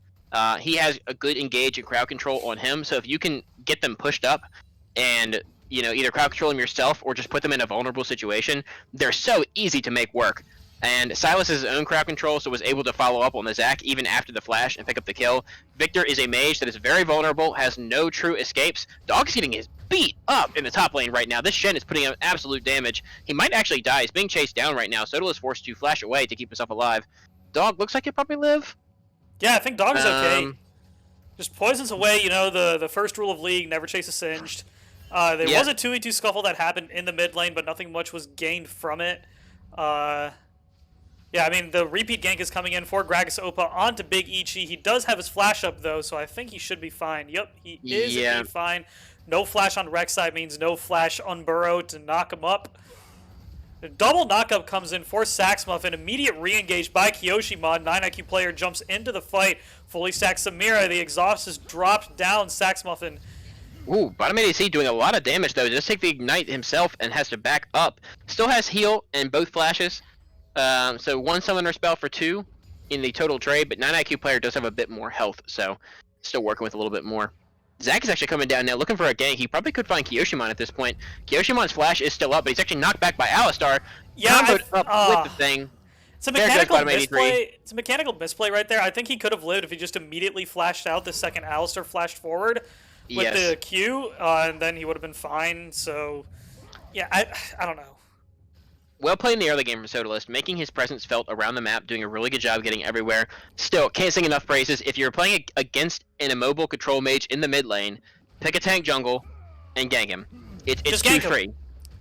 he has a good engage and crowd control on him, so if you can get them pushed up and either crowd control them yourself or just put them in a vulnerable situation, they're so easy to make work. And Silas has his own crowd control, so was able to follow up on the Zac even after the flash and pick up the kill. Victor is a mage that is very vulnerable, has no true escapes. Dog's getting his beat up in the top lane right now. This Shen is putting out absolute damage. He might actually die. He's being chased down right now. Sodal is forced to flash away to keep himself alive. Dog looks like he'll probably live. Yeah, I think Dog is okay. Just poisons away, the first rule of League, never chase a singed. There was a 2v2 scuffle that happened in the mid lane, but nothing much was gained from it. Yeah, I mean, the repeat gank is coming in for Gragas Opa onto Big Ichi. He does have his flash up, though, so I think he should be fine. Yep, he is indeed fine. No flash on Rek'Sai means no flash on Burrow to knock him up. The double knockup comes in for Sax Muffin. Immediate re-engage by Kyoshimon. 9 IQ player jumps into the fight. Fully stacks Samira. The exhaust is dropped down Sax Muffin. Ooh, bottom ADC doing a lot of damage, though. Just take the Ignite himself and has to back up. Still has heal and both flashes. So 1 summoner spell for 2 in the total trade, but 9 IQ player does have a bit more health, so still working with a little bit more. Zac is actually coming down now, looking for a gank. He probably could find Kyoshimon at this point. Kyoshimon's flash is still up, but he's actually knocked back by Alistar. Yeah, comboed up with the thing. It's a mechanical misplay. It's a mechanical misplay right there. I think he could have lived if he just immediately flashed out the second Alistar flashed forward with the Q, and then he would have been fine. So, yeah, I don't know. Well played in the early game from Sodalist, making his presence felt around the map, doing a really good job getting everywhere. Still, can't sing enough praises. If you're playing against an immobile control mage in the mid lane, pick a tank jungle and gank him. It's too free.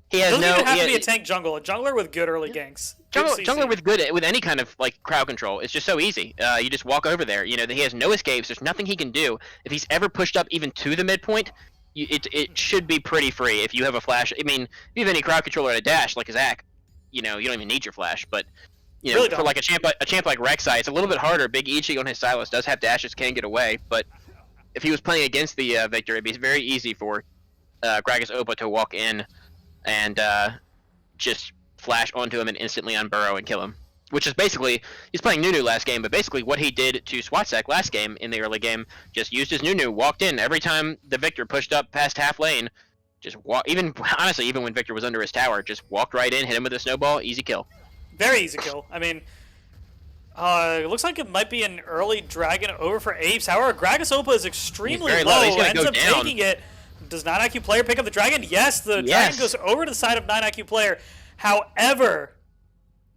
He has doesn't even have to be a tank jungle. A jungler with good early ganks. Jungler with any kind of crowd control. It's just so easy. You just walk over there. He has no escapes. There's nothing he can do. If he's ever pushed up even to the midpoint, it should be pretty free. If you have a flash, I mean, if you have any crowd control or a dash like a Zac, you don't even need your flash. But really for a champ like Rek'Sai, it's a little bit harder. Big Ichi on his Silas does have dashes, can get away. But if he was playing against the Victor, it'd be very easy for Gragas Opa to walk in and just flash onto him and instantly unburrow and kill him. Which is basically, he's playing Nunu last game, but basically what he did to Swatsek last game in the early game, just used his Nunu, walked in every time the Victor pushed up past half lane, just even when Victor was under his tower, just walked right in, hit him with a snowball, easy kill. Very easy kill. I mean, it looks like it might be an early dragon over for Apes. However, Gragas Opa is extremely low, ends up taking it. Does 9 IQ player pick up the dragon? Yes, the dragon goes over to the side of 9 IQ player. However,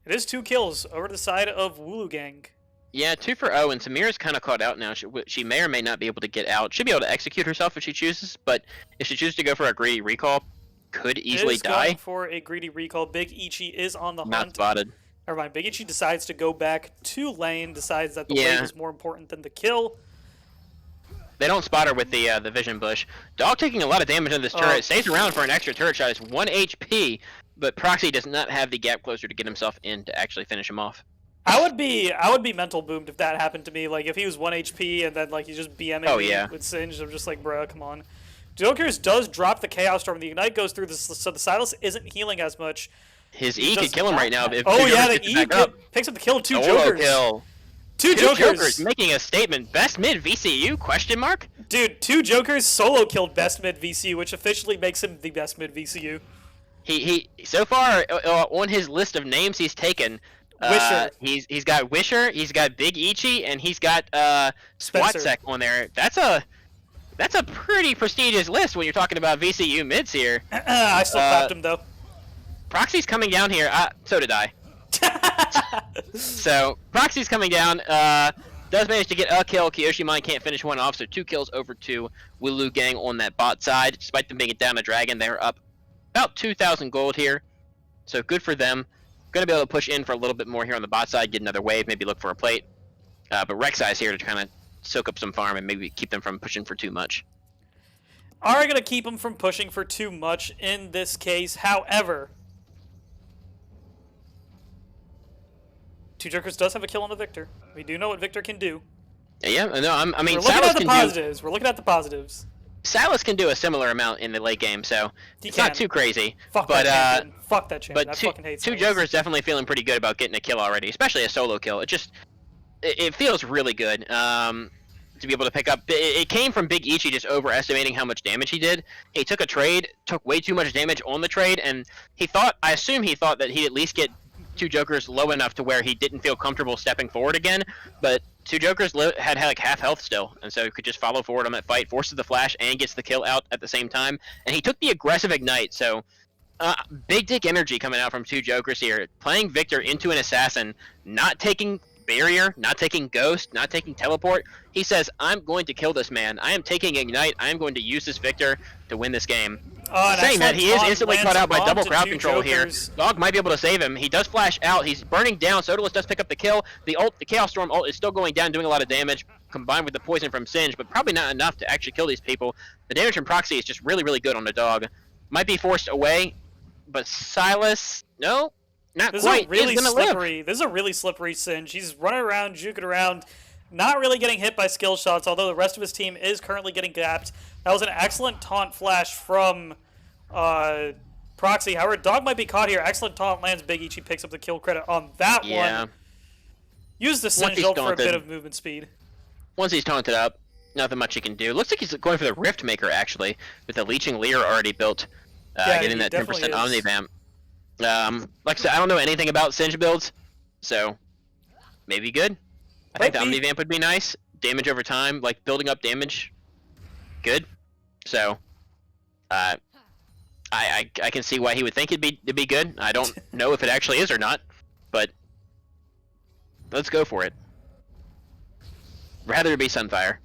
it is 2 kills over to the side of Wooloo Gang. Yeah, 2 for O, and Samira's kind of caught out now. She may or may not be able to get out. She'll be able to execute herself if she chooses, but if she chooses to go for a greedy recall, could easily die. Going for a greedy recall. Big Ichi is on the hunt. Not spotted. Never mind. Big Ichi decides to go back to lane, decides that the wave is more important than the kill. They don't spot her with the vision bush. Dog taking a lot of damage on this turret. Stays around for an extra turret shot. It's 1 HP, but Proxy does not have the gap closer to get himself in to actually finish him off. I would be mental boomed if that happened to me. Like if he was 1 HP and then he's just BMing me with Singe. I'm just like, bro, come on. Jokers does drop the Chaos Storm. The Ignite goes through this, so the Silas isn't healing as much. His E could kill him right now. If the E picks up the kill of 2 Jokers. Kill. Two Jokers making a statement. Best mid VCU? Question mark? Dude, 2 Jokers solo killed best mid VCU, which officially makes him the best mid VCU. He so far on his list of names he's taken. Wisher. He's got Wisher, he's got Big Ichi, and he's got Swatsek on there. That's a pretty prestigious list when you're talking about VCU mids here. I still clapped him though. Proxy's coming down here. So did I. So Proxy's coming down. does manage to get a kill. Kyoshimon can't finish one off, so 2 kills over to Wooloo Gang on that bot side. Despite them being down a dragon, they're up about 2,000 gold here, so good for them. Going to be able to push in for a little bit more here on the bot side, get another wave, maybe look for a plate. But Rek'Sai is here to kind of soak up some farm and maybe keep them from pushing for too much. Are going to keep them from pushing for too much in this case. However, Two Jokers does have a kill on the Victor. We do know what Victor can do. Yeah, no, I mean, we're looking at the positives. We're looking at the positives. Silas can do a similar amount in the late game, so it's not too crazy. Fuck that champion. Fuck that champion. But I fucking hate Two Silas. Jokers definitely feeling pretty good about getting a kill already, especially a solo kill. It feels really good to be able to pick up. It came from Big Ichi just overestimating how much damage he did. He took a trade, took way too much damage on the trade, and I assume he thought that he'd at least get Two Jokers low enough to where he didn't feel comfortable stepping forward again, but Two Jokers had like half health still, and so he could just follow forward on that fight, forces the flash, and gets the kill out at the same time. And he took the aggressive ignite, so big dick energy coming out from Two Jokers here. Playing Victor into an assassin, not taking barrier, not taking ghost, not taking teleport. He says, I'm going to kill this man. I am taking ignite. I am going to use this Victor to win this game. Saying that, he is instantly caught out by double crowd control here. Dog might be able to save him. He does flash out. He's burning down. Sodalis does pick up the kill. The Chaos Storm ult is still going down, doing a lot of damage, combined with the poison from Singe, but probably not enough to actually kill these people. The damage from Proxy is just really, really good on the dog. Might be forced away, but Silas, no, not quite. Really slippery. This is a really slippery Singe. He's running around, juking around, not really getting hit by skill shots, although the rest of his team is currently getting gapped. That was an excellent taunt flash from Proxy. However, Dog might be caught here. Excellent taunt lands. Big Ichi picks up the kill credit on that one. Use the Singe ult for a bit of movement speed. Once he's taunted up, nothing much he can do. Looks like he's going for the Rift Maker, actually, with the Leeching Leer already built. Getting that 10% Omnivamp. Like I said, I don't know anything about Singe builds, so maybe good. I think the Omnivamp would be nice. Damage over time, like building up damage, good. So, I can see why he would think it'd be good. I don't know if it actually is or not, but let's go for it. Rather it be Sunfire.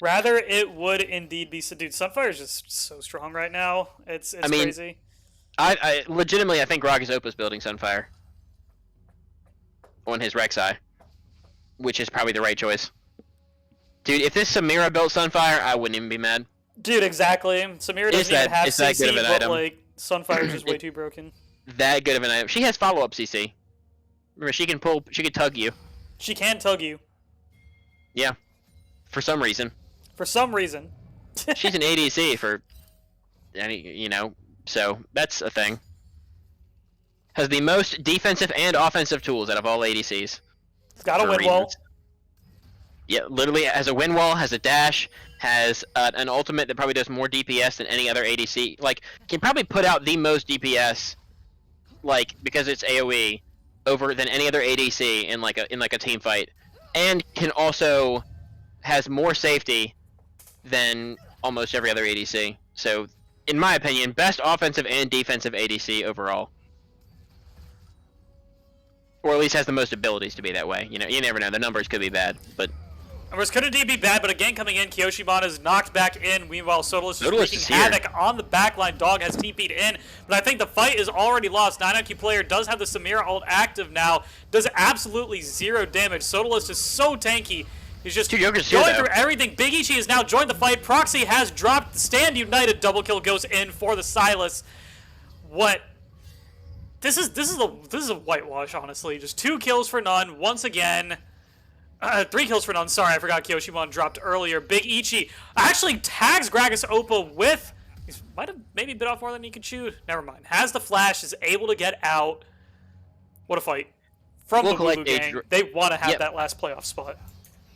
Rather it would indeed be Dude, Sunfire is just so strong right now. It's crazy. I legitimately, I think Grog is Opus building Sunfire on his Rek'Sai, which is probably the right choice. Dude, if this Samira built Sunfire, I wouldn't even be mad. Dude, exactly. Samira doesn't even have CC, but like Sunfire is just way too broken. That good of an item. She has follow-up CC. Remember, she can tug you. She can tug you. Yeah. For some reason. For some reason. She's an ADC for so that's a thing. Has the most defensive and offensive tools out of all ADCs. It's got a win wall. Yeah, literally has a win wall, has a dash, has an ultimate that probably does more DPS than any other ADC. Like, can probably put out the most DPS, like, because it's AoE, than any other ADC in like a team fight, and can also has more safety than almost every other ADC. So, in my opinion, best offensive and defensive ADC overall. Or at least has the most abilities to be that way. You know, you never know. The numbers could be bad, but... Numbers could indeed be bad, but again, coming in, Kyoshimon is knocked back in. Meanwhile, Sodalis is wreaking havoc on the backline. Dog has TP'd in, but I think the fight is already lost. 9IQ player does have the Samira ult active now. Does absolutely zero damage. Sodalis is so tanky. He's just going through everything. Big Ichi has now joined the fight. Proxy has dropped the Stand United. Double kill goes in for the Silas. What? This is a whitewash, honestly. Just 2 kills for none once again. 3 kills for none. Sorry, I forgot Kyoshimon dropped earlier. Big Ichi actually tags Gragas Oppa with... He might have maybe bit off more than he could chew. Never mind. Has the flash, is able to get out. What a fight. From the Wooloo gang. They want to have that last playoff spot.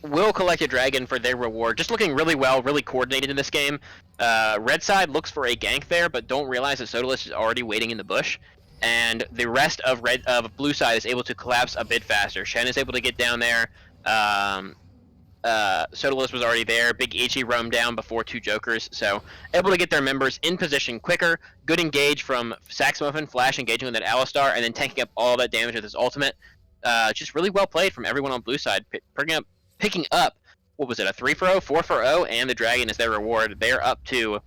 Will collect a dragon for their reward. Just looking really well, really coordinated in this game. Red side looks for a gank there, but don't realize that Sodalis is already waiting in the bush. And the rest of blue side is able to collapse a bit faster. Shen is able to get down there. Sodalis was already there. Big Ichi roamed down before 2 Jokers, so able to get their members in position quicker. Good engage from Saxmuffin, Flash engaging with that Alistar, and then tanking up all that damage with his ultimate. just really well played from everyone on blue side, picking up what was it, a 3-for-0, 4-for-0, and the dragon is their reward. They're up to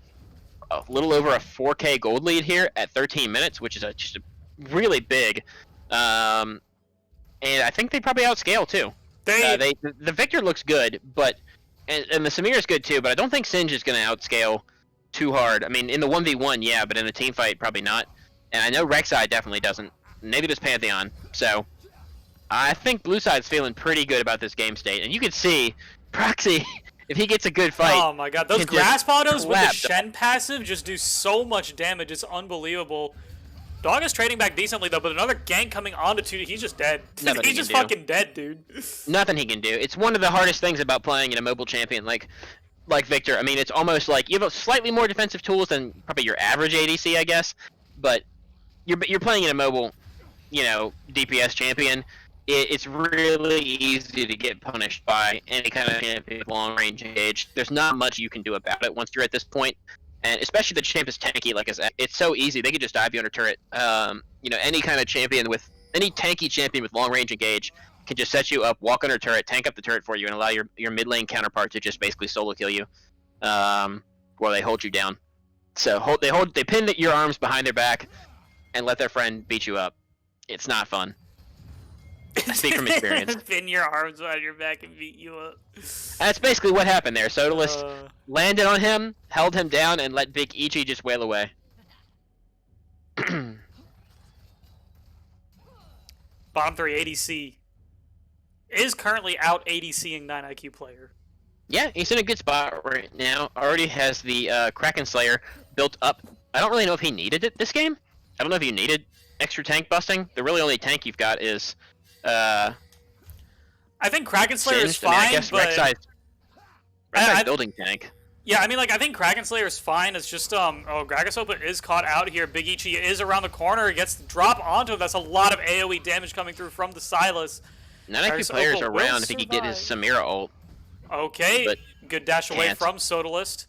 a little over a 4K gold lead here at 13 minutes, which is just a really big. And I think they probably outscale too. The Victor looks good, but and the Samir is good too, but I don't think Singe is going to outscale too hard. I mean, in the 1v1, yeah, but in a team fight, probably not. And I know Rek'Sai definitely doesn't. Neither does Pantheon. So I think blue side's feeling pretty good about this game state, and you can see Proxy. If he gets a good fight, oh my god, those grasp autos with the Shen passive just do so much damage. It's unbelievable. Dog is trading back decently though, but another gank coming onto 2D, he's just dead. He's just fucking dead, dude. Nothing he can do. It's one of the hardest things about playing in a mobile champion like Victor. I mean, it's almost like you have slightly more defensive tools than probably your average ADC, I guess. But you're playing in a mobile, DPS champion. It's really easy to get punished by any kind of champion with long range engage. There's not much you can do about it once you're at this point. And especially the champ is tanky, like I said, it's so easy. They can just dive you under turret. Any kind of champion any tanky champion with long range engage can just set you up, walk under turret, tank up the turret for you, and allow your mid lane counterpart to just basically solo kill you, while they hold you down. So they pin your arms behind their back, and let their friend beat you up. It's not fun. I speak from experience. Pin your arms behind your back and beat you up. That's basically what happened there. Sodalist landed on him, held him down, and let Big Ichi just wail away. Bottom 3 ADC is currently out ADCing 9IQ player. Yeah, he's in a good spot right now. Already has the Kraken Slayer built up. I don't really know if he needed it this game. I don't know if you needed extra tank busting. The really only tank you've got is I think Kraken Slayer is fine, I guess but Rek'Sai's building tank. Yeah, I mean, I think Kraken Slayer is fine. It's just, Gragasopa is caught out here. Big Ichi is around the corner. He gets the drop onto him. That's a lot of AoE damage coming through from the Sylas. 9IQ players are around if he can get his Samira ult. Okay, good dash away from Sodalist.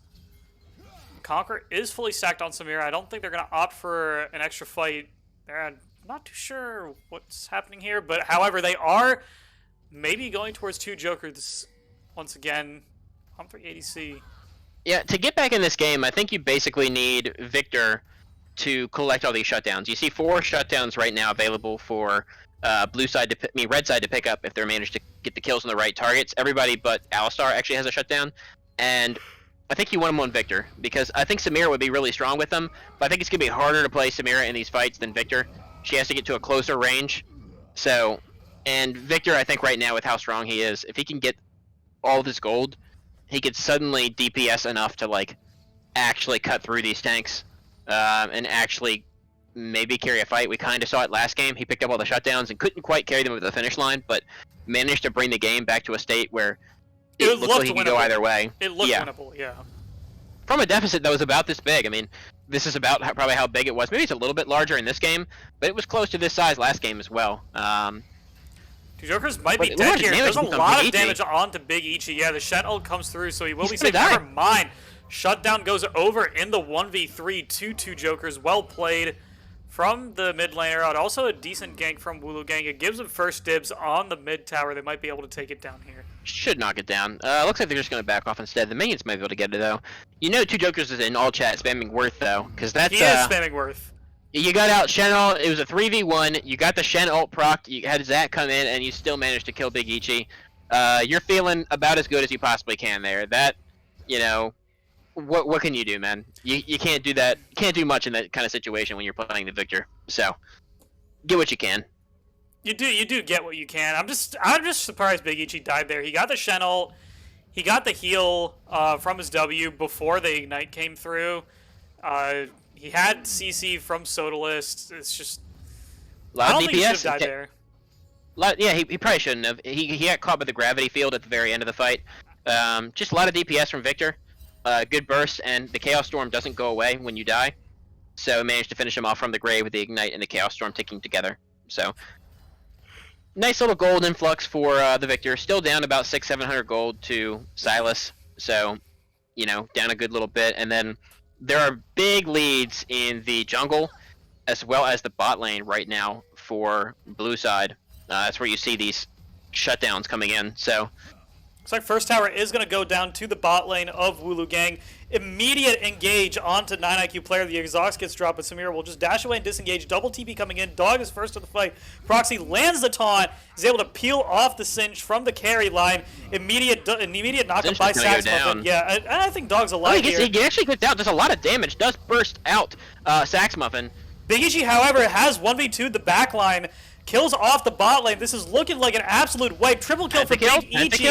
Conquer is fully stacked on Samira. I don't think they're going to opt for an extra fight. I'm not too sure what's happening here, but however, they are maybe going towards 2 Jokers once again. I'm for ADC. Yeah, to get back in this game, I think you basically need Victor to collect all these shutdowns. You see 4 shutdowns right now available for red side to pick up if they're managed to get the kills on the right targets. Everybody but Alistar actually has a shutdown, and I think you want him on Victor, because I think Samira would be really strong with them, but I think it's going to be harder to play Samira in these fights than Victor. She has to get to a closer range. So, and Victor, I think right now with how strong he is, if he can get all of his gold, he could suddenly DPS enough to actually cut through these tanks, and actually maybe carry a fight. We kind of saw it last game. He picked up all the shutdowns and couldn't quite carry them over the finish line, but managed to bring the game back to a state where it looked like he could go either way. It looked winnable, yeah. From a deficit that was about this big. I mean, this is about probably how big it was. Maybe it's a little bit larger in this game, but it was close to this size last game as well. 2 Jokers might be dead here. There's a lot of damage onto Big Ichi. Yeah, the Shen ult comes through, so he will be safe. Never mind. Shutdown goes over in the 1v3 to 2 Jokers. Well played from the mid laner out. Also a decent gank from Wooloo Gang. It gives them first dibs on the mid tower. They might be able to take it down here. Should knock it down. Looks like they're just going to back off instead. The minions might be able to get it, though. 2 Jokers is in all chat spamming Worth, though, because that's... He is spamming Worth. You got out Shen ult. It was a 3v1. You got the Shen ult proc. You had Zach come in, and you still managed to kill Big Ichi. You're feeling about as good as you possibly can there. That, what can you do, man? You can't do that. You can't do much in that kind of situation when you're playing the Victor. So, get what you can. You do get what you can. I'm just surprised Big Ichi died there. He got the Shen ult. He got the heal from his W before the Ignite came through. He had CC from Sodalist. It's just I don't think he should have died there. Yeah, he probably shouldn't have. He got caught by the gravity field at the very end of the fight. Just a lot of DPS from Victor. Good burst, and the Chaos Storm doesn't go away when you die. So managed to finish him off from the grave with the Ignite and the Chaos Storm ticking together. So nice little gold influx for the Victor. Still down about 600-700 gold to Sylas. So, down a good little bit. And then there are big leads in the jungle as well as the bot lane right now for blue side. That's where you see these shutdowns coming in. So Looks like first tower is going to go down to the bot lane of Wooloo Gang. Immediate engage onto 9IQ player. The exhaust gets dropped, but Samira will just dash away and disengage. Double TP coming in. Dog is first to the fight. Proxy lands the taunt. Is able to peel off the cinch from the carry line. Immediate knockup by Saxmuffin. Yeah, I think Dog's alive here. He actually gets out. Does a lot of damage. Does burst out Saxmuffin. Big Ichi, however, has 1v2'd the back line. Kills off the bot lane. This is looking like an absolute wipe. Triple kill for Big Ichi.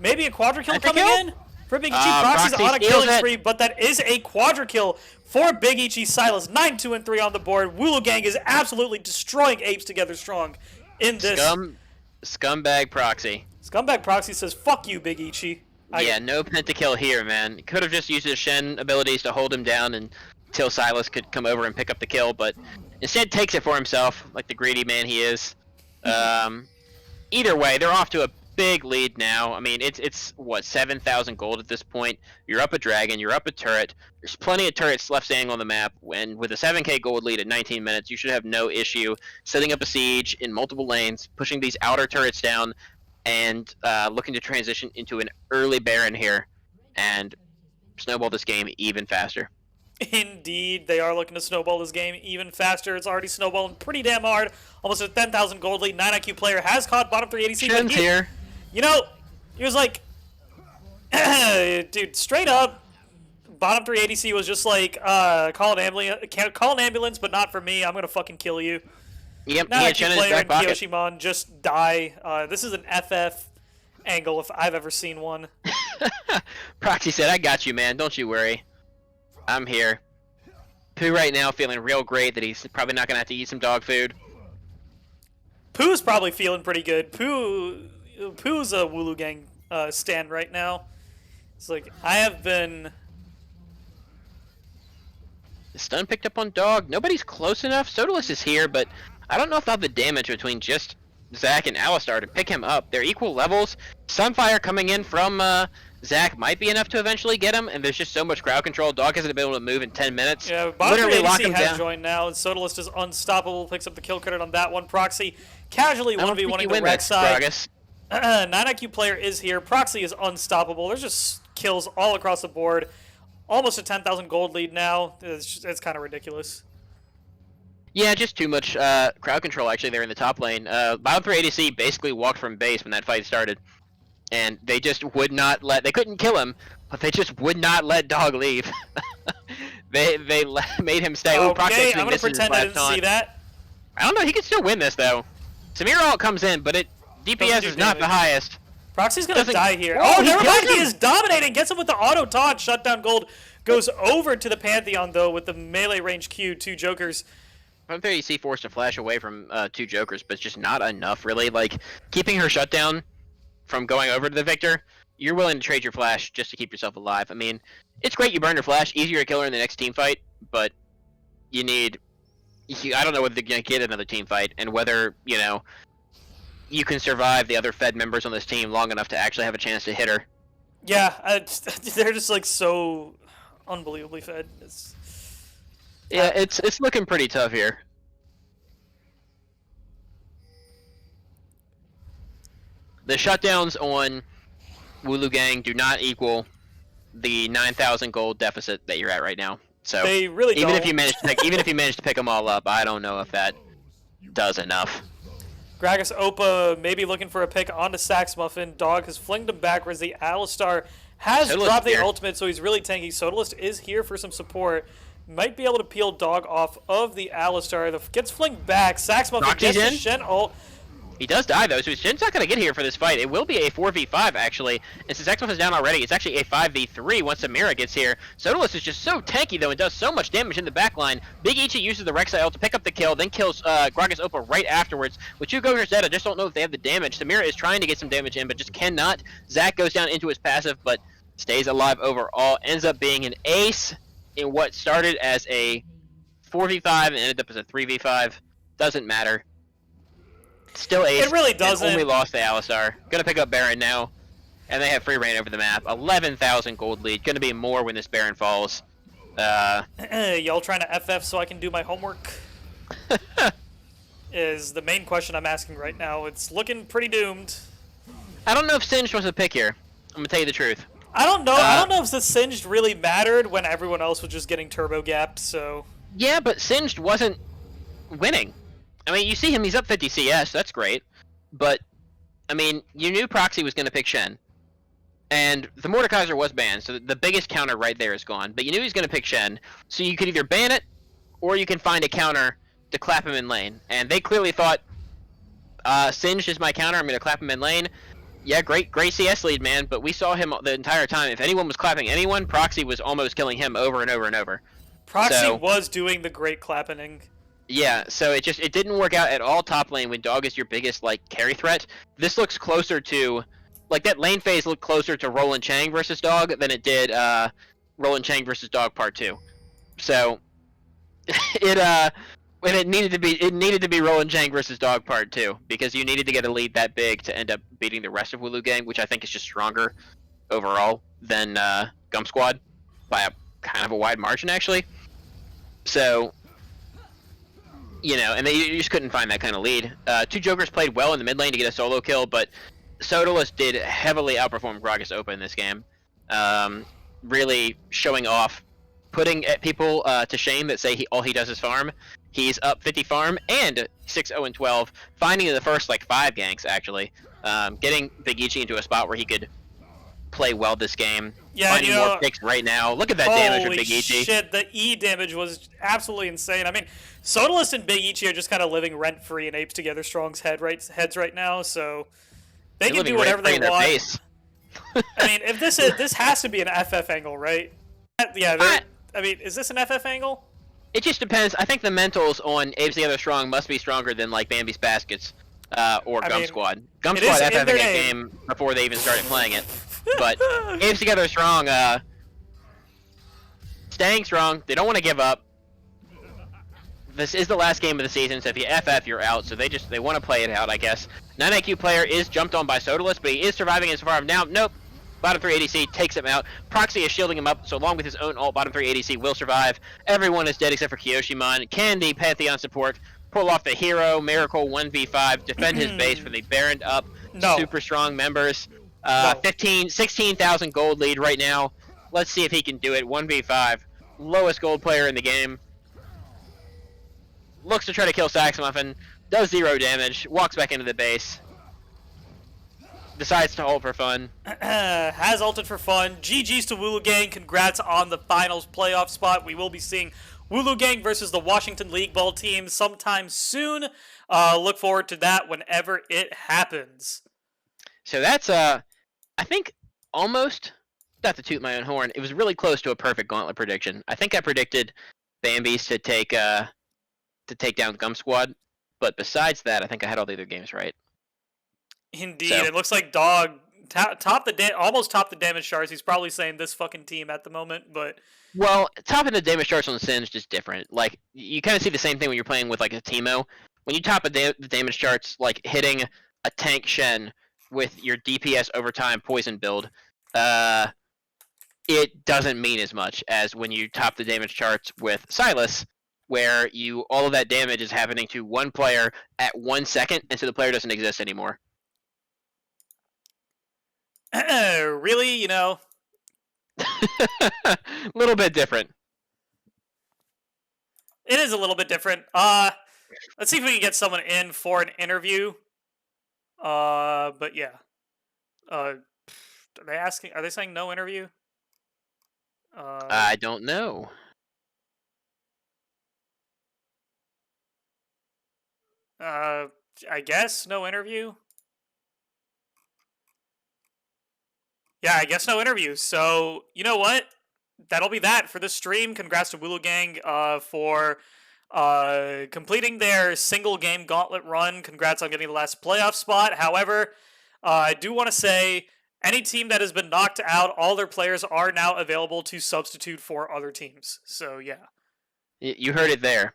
Maybe a quadra kill coming in for Big Ichi. Proxy's on a killing spree, but that is a quadra kill for Big Ichi. Silas 9-2-3 on the board. Wooloo Gang is absolutely destroying Apes Together Strong in this. Scumbag Proxy. Scumbag Proxy says, "Fuck you, Big Ichi." Yeah, no pentakill here, man. Could have just used his Shen abilities to hold him down until Silas could come over and pick up the kill, but instead takes it for himself, like the greedy man he is. Either way, they're off to a big lead now. I mean, it's what, 7,000 gold at this point. You're up a dragon, you're up a turret. There's plenty of turrets left standing on the map. When with a 7k gold lead at 19 minutes, you should have no issue setting up a siege in multiple lanes, pushing these outer turrets down, and looking to transition into an early Baron here and snowball this game even faster. Indeed, they are looking to snowball this game even faster. It's already snowballing pretty damn hard. Almost a 10,000 gold lead. 9IQ player has caught bottom 3 ADC. Shen's here. You know, he was like, dude, straight up, bottom 3 ADC was just like, call an ambulance, but not for me. I'm going to fucking kill you. Yep, 9IQ player and Kyoshimon just die. This is an FF angle if I've ever seen one. Proxy said, I got you, man. Don't you worry. I'm here. Pooh right now feeling real great that he's probably not going to have to eat some dog food. Pooh's probably feeling pretty good. Pooh's a Wooloo Gang stand right now. It's like, I have been... The stun picked up on Dog. Nobody's close enough. Sodalist is here, but I don't know if I'll have the damage between just Zac and Alistar to pick him up. They're equal levels. Sunfire coming in from Zac might be enough to eventually get him, and there's just so much crowd control. Dog hasn't been able to move in 10 minutes. Yeah, bottom 3 ADC has joined now, and Sodalist is unstoppable. Picks up the kill credit on that one. Proxy casually 1v1ing the red side. 9IQ player is here. Proxy is unstoppable. There's just kills all across the board. Almost a 10,000 gold lead now. It's kind of ridiculous. Yeah, just too much crowd control actually there in the top lane. Bottom 3 ADC basically walked from base when that fight started. And they just would not let... They couldn't kill him, but they just would not let Dog leave. they made him stay. Okay, I'm going to pretend I didn't see that. I don't know, he could still win this though. Samir ult comes in, but DPS is not the highest. Proxy's going to die here. Oh, never mind, he is dominating. Gets him with the auto taunt. Shutdown gold goes over to the Pantheon though with the melee range Q, 2 Jokers. I'm 30C forced to flash away from 2 Jokers, but it's just not enough really. Like, keeping her shutdown from going over to the Victor, you're willing to trade your flash just to keep yourself alive. I mean, it's great you burn your flash, easier to kill her in the next team fight, but you need... I don't know whether they're going to get another team fight, and whether, you know, you can survive the other Fed members on this team long enough to actually have a chance to hit her. Yeah, they're just like so unbelievably fed. It's looking pretty tough here. The shutdowns on Wooloo Gang do not equal the 9,000 gold deficit that you're at right now. So they really even don't. if you manage to pick them all up, I don't know if that does enough. Gragas Opa maybe looking for a pick onto Saxmuffin. Dog has flinged him backwards. The Alistar has dropped the ultimate, so he's really tanky. Sodalist is here for some support. Might be able to peel Dog off of the Alistar. Gets flinged back. Saxmuffin gets the Shen ult. He does die though, so Shen's not going to get here for this fight. It will be a 4v5 actually, and since Saxmuffin's down already, it's actually a 5v3 once Amira gets here. Sodalist is just so tanky though and does so much damage in the backline. Big Ichi uses the Rek'Sai ult to pick up the kill, then kills Gragas Opa right afterwards. With 2 Governors dead, I just don't know if they have the damage. Samira is trying to get some damage in, but just cannot. Zac goes down into his passive, but stays alive overall. Ends up being an ace in what started as a 4v5 and ended up as a 3v5. Doesn't matter. Still ace. It really doesn't. Only lost to Alistar. Gonna pick up Baron now. And they have free reign over the map. 11,000 gold lead. Gonna be more when this Baron falls. Y'all trying to FF so I can do my homework? is the main question I'm asking right now. It's looking pretty doomed. I don't know if Singed was a pick here. I'm gonna tell you the truth. I don't know. I don't know if the Singed really mattered when everyone else was just getting turbo gapped. So yeah, but Singed wasn't winning. I mean, you see him; he's up 50 CS. That's great. But I mean, you knew Proxy was gonna pick Shen, and the Mordekaiser was banned, so the biggest counter right there is gone. But you knew he was gonna pick Shen, so you could either ban it, or you can find a counter to clap him in lane. And they clearly thought, Singed is my counter. I'm gonna clap him in lane. Yeah, great CS lead, man, but we saw him the entire time. If anyone was clapping anyone, Proxy was almost killing him over and over and over. Proxy was doing the great clapping. Yeah, so it didn't work out at all top lane when Dog is your biggest, like, carry threat. This looks closer to, like, that lane phase looked closer to Roland Chang versus Dog than it did Roland Chang versus Dog Part 2. So, it needed to be Roland Chang versus Dog Part 2, because you needed to get a lead that big to end up beating the rest of Wooloo Gang, which I think is just stronger overall than Gum Squad by a kind of a wide margin, actually. So, you know, and you just couldn't find that kind of lead. Two Jokers played well in the mid lane to get a solo kill, but Sodalist did heavily outperform Gragas Opa in this game, really showing off, putting people to shame that say all he does is farm. He's up 50 farm and 6-0-12, finding the first like 5 ganks actually, getting Big Ichi into a spot where he could play well this game. Yeah, finding more picks right now. Look at that damage from Big Ichi. Holy shit, the E damage was absolutely insane. I mean, Sodalist and Big Ichi are just kind of living rent-free in Apes Together Strong's heads right now, so they can do whatever they want. I mean, if this has to be an FF angle, right? Yeah, I mean, is this an FF angle? It just depends. I think the mentals on Apes Together Strong must be stronger than like Bambi's Baskets or Gum Squad. Gum Squad FFing a game before they even started playing it. But Apes Together Strong, staying strong. They don't want to give up. This is the last game of the season, so if you FF, you're out. So they want to play it out, I guess. 9IQ player is jumped on by Sodalist, but he is surviving as far as now. Nope. Bottom 3 ADC takes him out. Proxy is shielding him up, so along with his own ult, bottom 3 ADC will survive. Everyone is dead except for Kyoshimon. Candy, Pantheon support, pull off the hero, Miracle 1v5, defend his base for the Baroned up super strong members. 16,000 gold lead right now. Let's see if he can do it. 1v5. Lowest gold player in the game. Looks to try to kill Saxmuffin. Does 0 damage. Walks back into the base. Decides to ult for fun. Has ulted for fun. GG's to Wooloo Gang. Congrats on the finals playoff spot. We will be seeing Wooloo Gang versus the Washington League Ball team sometime soon. Look forward to that whenever it happens. So that's, I think, almost, not to toot my own horn, it was really close to a perfect Gauntlet prediction. I think I predicted Bambi's to take down Gum Squad, but besides that, I think I had all the other games right. Indeed, so. It looks like Dog almost topped the damage charts. He's probably saying this fucking team at the moment, but... Well, topping the damage charts on Singed is different. Like, you kind of see the same thing when you're playing with, like, a Teemo. When you top the damage charts, like, hitting a tank Shen with your DPS overtime poison build, it doesn't mean as much as when you top the damage charts with Sylas, where all of that damage is happening to one player at 1 second, and so the player doesn't exist anymore. Really, you know? A little bit different. It is a little bit different. Let's see if we can get someone in for an interview. But yeah. Are they saying no interview? I don't know. I guess no interview. Yeah, I guess no interview. So, you know what? That'll be that for this stream. Congrats to Wooloo Gang for completing their single game gauntlet run. Congrats on getting the last playoff spot. However, I do want to say any team that has been knocked out, all their players are now available to substitute for other teams. So, yeah. You heard it there.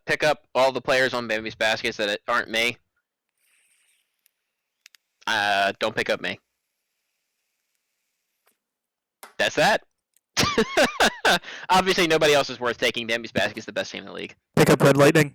Pick up all the players on Bambi's Baskets that aren't me. Don't pick up me. That's that. Obviously, nobody else is worth taking. Bambi's Basket is the best team in the league. Pick up Red Lightning.